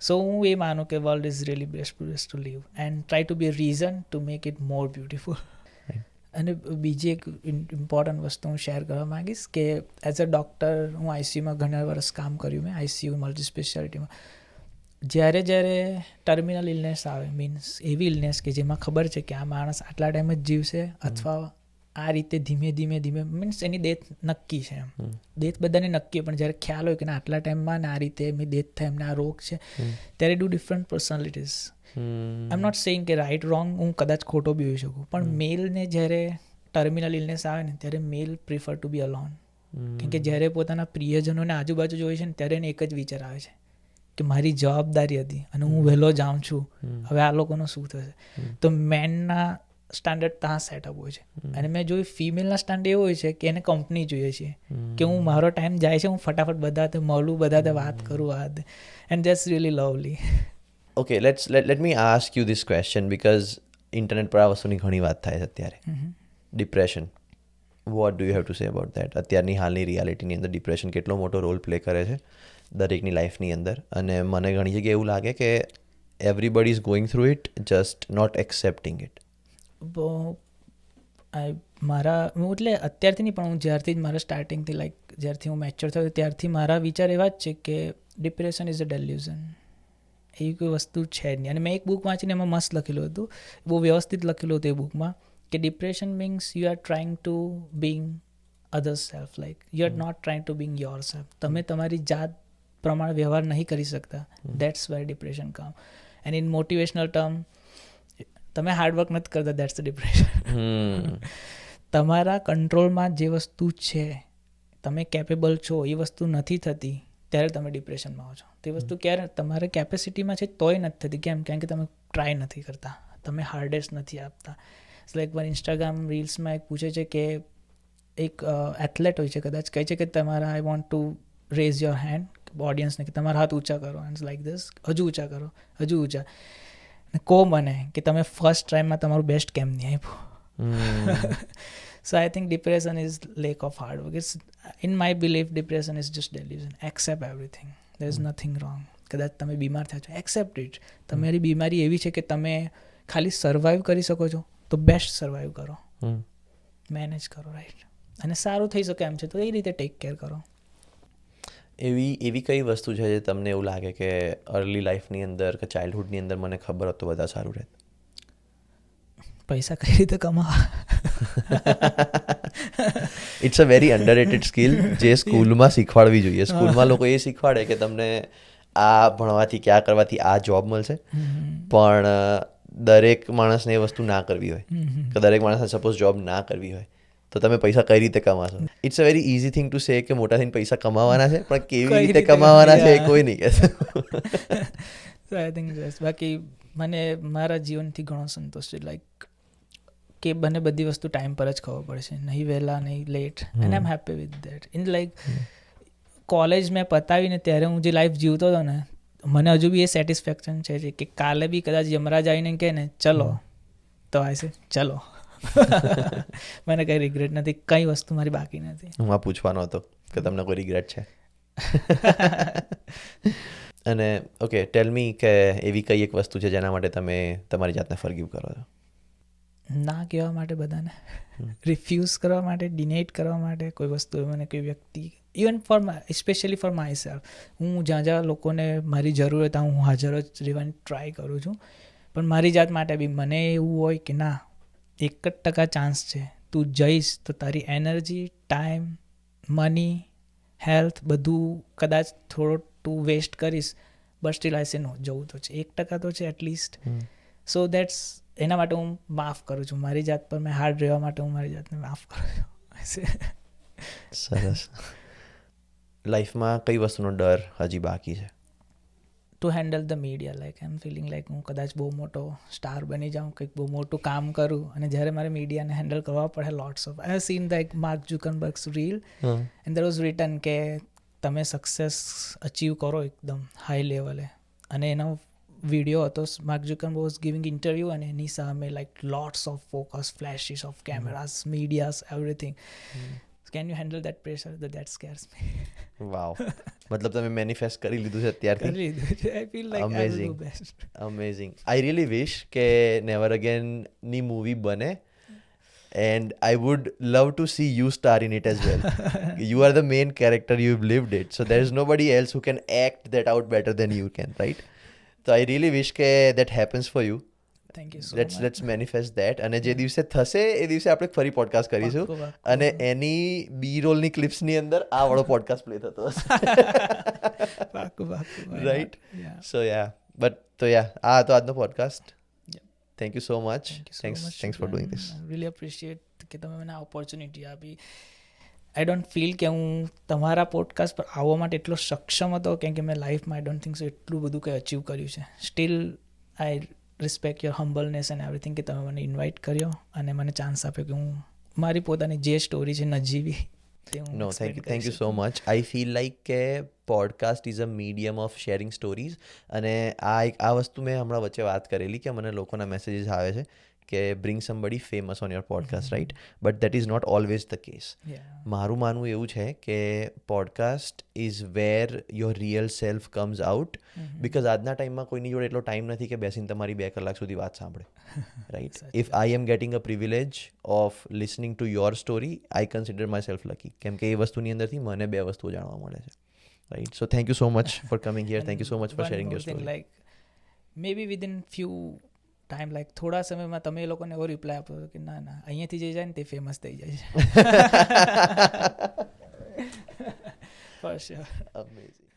સો હું એ માનું કે world is really best place to live and try to be a reason to make it more beautiful. અને બીજી એક ઇમ્પોર્ટન્ટ વસ્તુ હું શેર કરવા માંગીશ કે એઝ અ ડૉક્ટર હું આઈસીયુમાં ઘણા વર્ષ કામ કર્યું મેં, આઈસીયુ મલ્ટી સ્પેશિયાલિટીમાં. જ્યારે ટર્મિનલ ઇલનેસ આવે, મીન્સ એવી ઇલનેસ કે જેમાં ખબર છે કે આ માણસ આટલા ટાઈમ જ જીવશે, અથવા આ રીતે ધીમે ધીમે મીન્સ એની ડેથ નક્કી છે. એમ ડેથ બધાને નક્કી હોય, પણ જ્યારે ખ્યાલ હોય કે આટલા ટાઈમમાં ને આ રીતે એમની ડેથ થાય, એમને આ રોગ છે, ત્યારે do different personalities. I am not saying કે રાઇટ રોંગ, હું કદાચ ખોટો બી હોઈ શકું, પણ મેલને જ્યારે ટર્મિનલ ઇલનેસ આવે ને ત્યારે મેલ પ્રિફર ટુ બી અલોન. કેમ કે જ્યારે પોતાના પ્રિયજનોને આજુબાજુ જોઈએ છે ને ત્યારે એને એક જ વિચાર આવે છે કે મારી જવાબદારી હતી અને હું વહેલો જાઉં છું, હવે આ લોકોનું શું થશે? તો મેનના સ્ટાન્ડર્ડ ત્યાં સેટઅપ હોય છે, અને મેં જોયું ફિમેલના સ્ટાન્ડર્ડ એવો હોય છે કે એને કંપની જોઈએ છે, કે હું મારો ટાઈમ જાય છે, હું ફટાફટ બધા મળું, બધા વાત કરું, and that's really lovely. Okay, let me ask you this question, because internet પર આ વસ્તુની ઘણી વાત થાય છે અત્યારે. Depression, what do you have to say about that? અત્યારની હાલની રિયાલિટીની અંદર ડિપ્રેશન કેટલો મોટો રોલ પ્લે કરે છે દરેકની લાઈફની અંદર, અને મને ઘણી જગ્યાએ એવું લાગે કે everybody is going through it, just not accepting it. એટલે અત્યારથી નહીં, પણ હું જ્યારથી જ મારા સ્ટાર્ટિંગથી, લાઈક જ્યારથી હું મેચ્યોર થયો ત્યારથી મારા વિચાર એવા જ છે કે ડિપ્રેશન ઇઝ અ ડેલ્યુઝન. એવી કોઈ વસ્તુ છે જ નહીં. અને મેં એક બુક વાંચીને એમાં મસ્ત લખેલું હતું, બહુ વ્યવસ્થિત લખેલું હતું એ બુકમાં, કે depression means you are trying to being other self, like you are not trying to being yourself. તમે તમારી જાત પ્રમાણે વ્યવહાર નહીં કરી શકતા, that's where depression come. And in motivational term, તમે હાર્ડવર્ક નથી કરતા, દેટ્સ ડિપ્રેશન. તમારા કંટ્રોલમાં જે વસ્તુ છે, તમે કેપેબલ છો, એ વસ્તુ નથી થતી, ત્યારે તમે ડિપ્રેશનમાં આવો છો. તે વસ્તુ ક્યારે તમારે કેપેસિટીમાં છે તોય નથી થતી. કેમ કે તમે ટ્રાય નથી કરતા, તમે હાર્ડેસ્ટ નથી આપતા. લાઈક વન ઇન્સ્ટાગ્રામ રીલ્સમાં એક પૂછે છે કે એક એથ્લેટ હોય છે, કદાચ કહે છે કે તમારા I want to raise your hand, ઓડિયન્સને કે તમારા હાથ ઊંચા કરો, એન્ડ લાઈક ધીસ, હજુ ઊંચા કરો, હજુ ઊંચા. કહો મને કે તમે ફર્સ્ટ ટ્રાયમાં તમારું બેસ્ટ કેમ નહીં આપ્યું. So I think depression is lack of hard work. It's in my belief depression is just delusion. Accept everything, there is nothing wrong. કદાચ તમે બીમાર થયા છો, એક્સેપ્ટ ઇટ. તમારી બીમારી એવી છે કે તમે ખાલી સર્વાઈવ કરી શકો છો, તો બેસ્ટ સર્વાઈવ કરો, મેનેજ કરો, રાઈટ. અને સારું થઈ શકે એમ છે તો એ રીતે ટેક કેર કરો. એવી કઈ વસ્તુ છે જે તમને એવું લાગે કે અર્લી લાઈફની અંદર કે ચાઇલ્ડહુડની અંદર મને ખબર હોત તો વધારે સારું રહેત? પૈસા કઈ રીતે કમાવા. It's a very underrated skill જે સ્કૂલમાં શીખવાડવી જોઈએ. સ્કૂલમાં લોકો એ શીખવાડે કે તમને આ ભણવાથી કે આ કરવાથી આ જોબ મળશે, પણ દરેક માણસને એ વસ્તુ ના કરવી હોય, કે દરેક માણસને સપોઝ જોબ ના કરવી હોય તો તમે પૈસા કઈ રીતે કમાશો. It's a very easy thing to say કે મોટા થઈને પૈસા કમાવાના છે, પણ કેવી રીતે કમાવાના છે એ કોઈ નહીં કહેશે. આઈ થિંક બાકી મને મારા જીવનથી ઘણો સંતોષ છે. લાઈક કે મને બધી વસ્તુ ટાઈમ પર જ ખબર પડે છે, નહીં વહેલા નહીં late, and I am happy with that. In like college મેં પતાવીને ત્યારે હું જે લાઈફ જીવતો હતો ને, મને હજુ બી એ સેટિસ્ફેક્શન છે કે કાલે બી કદાચ યમરાજ આવીને કહે ને ચલો, તો આઈ સે ચલો. મને કંઈ રિગ્રેટ નથી, કઈ વસ્તુ મારી બાકી નથી. હું આ પૂછવાનો હતો કે તમને કોઈ રિગ્રેટ છે? અને ઓકે, ટેલ મી કે એવી કઈ એક વસ્તુ છે જેના માટે તમે તમારી જાતને ફોરગીવ કરો છો? ના કહેવા માટે બધાને, રિફ્યુઝ કરવા માટે, ડિનેટ કરવા માટે કોઈ વસ્તુ, મને કોઈ વ્યક્તિ, even four specially for my self, હું જ્યાં લોકોને મારી જરૂર હોય ત્યાં હું હાજર જ રહેવાની ટ્રાય કરું છું. પણ મારી જાત માટે બી મને એવું હોય કે ના, 1% ચાન્સ છે, તું જઈશ તો તારી એનર્જી, ટાઈમ, મની, હેલ્થ બધું કદાચ થોડો તું વેસ્ટ કરીશ, બટ સ્ટીલ આઈ સે નો, જવું તો છે, 1% તો છે એટલીસ્ટ. સો દેટ્સ, એના માટે હું માફ કરું છું મારી જાત પર. મેં હાર્ડ રહેવા માટે હું મારી જાતને માફ કરું છું. સરસ. લાઈફમાં કઈ વસ્તુનો ડર હજી બાકી છે? To handle the media. Like I am feeling like હું કદાચ બહુ મોટો સ્ટાર બની જાઉં, કંઈક બહુ મોટું કામ કરું, અને જ્યારે મારે મીડિયાને હેન્ડલ કરવા પડે, lots of, I have seen like Mark Zuckerberg's reel, and there was written કે તમે સક્સેસ અચીવ કરો એકદમ હાઈ લેવલે, અને એનો વિડીયો હતો, Mark Zuckerberg was giving interview, અને એની સામે like lots of focus, flashes of cameras, medias, everything. Can you handle that pressure? That scares me. Wow. મતલબ તમે મેનિફેસ્ટ કરી લીધું છે અત્યારથી? કરી લીધું છે. I feel like I will do best. Amazing. I really wish કે નેવર અગેનની મૂવી બને, and I would love to see you star in it as well. You are the main character, you've lived it, so there is nobody else who can act that out better than you can, right? So I really wish કે that happens for you. Thank you so much. Let's manifest that. અને જે દિવસે થશે એ દિવસે આપણે ફરી podcast કરીશું, અને એની બી રોલની ક્લિપ્સની અંદર આ વાળો પોડકાસ્ટ પ્લે થતો હશે. રાઈટ? સો યા, બટ તો યા, આ હતો આજનો podcast. Thank you so much. Thanks for doing this. Really appreciate કે તમે મને આ ઓપોર્ચ્યુનિટી આપી. આઈ ડોન્ટ ફીલ કે હું તમારા પોડકાસ્ટ પર આવવા માટે એટલો સક્ષમ હતો, કેમ કે મેં લાઈફમાં આઈ ડોન્ટ થિંક સો એટલું બધું કંઈ અચીવ કર્યું છે. Still I respect your humbleness and everything કે તમે મને ઇન્વાઇટ કર્યો અને મને ચાન્સ આપ્યો કે હું મારી પોતાની જે સ્ટોરી છે નજીવી. No, thank you so much. I feel like કે podcast is a medium of sharing stories, અને આ વસ્તુ મેં હમણાં વચ્ચે વાત કરેલી કે મને લોકોના મેસેજીસ આવે છે કે bring somebody famous on your podcast, right? But that is not always the case. મારું માનવું એવું છે કે podcast is where your real self comes out, because આજના ટાઈમમાં કોઈની જોડે એટલો ટાઈમ નથી કે બેસીને તમારી 2 કલાક સુધી વાત સાંભળે, right? If I M getting a privilege of listening to your story, I consider my self lucky, કેમ કે એ વસ્તુની અંદરથી મને 2 વસ્તુઓ જાણવા મળે છે, right? So thank you so much for coming here. Thank you so much for sharing your story. Like may be within few time, like થોડા સમયમાં તમે એ લોકોને એવો રિપ્લાય આપો કે ના ના, અહીંયાથી જે જાય ને તે ફેમસ થઈ જાય છે. For sure. Amazing.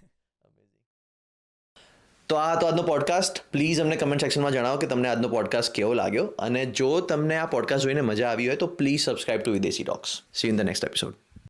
તો આજનો પોડકાસ્ટ. પ્લીઝ અમને કમેન્ટ સેક્શનમાં જણાવો કે તમને આજનો પોડકાસ્ટ કેવો લાગ્યો, અને જો તમને આ પોડકાસ્ટ જોઈને મજા આવી હોય તો please subscribe two Videshi talks. C in the next episode.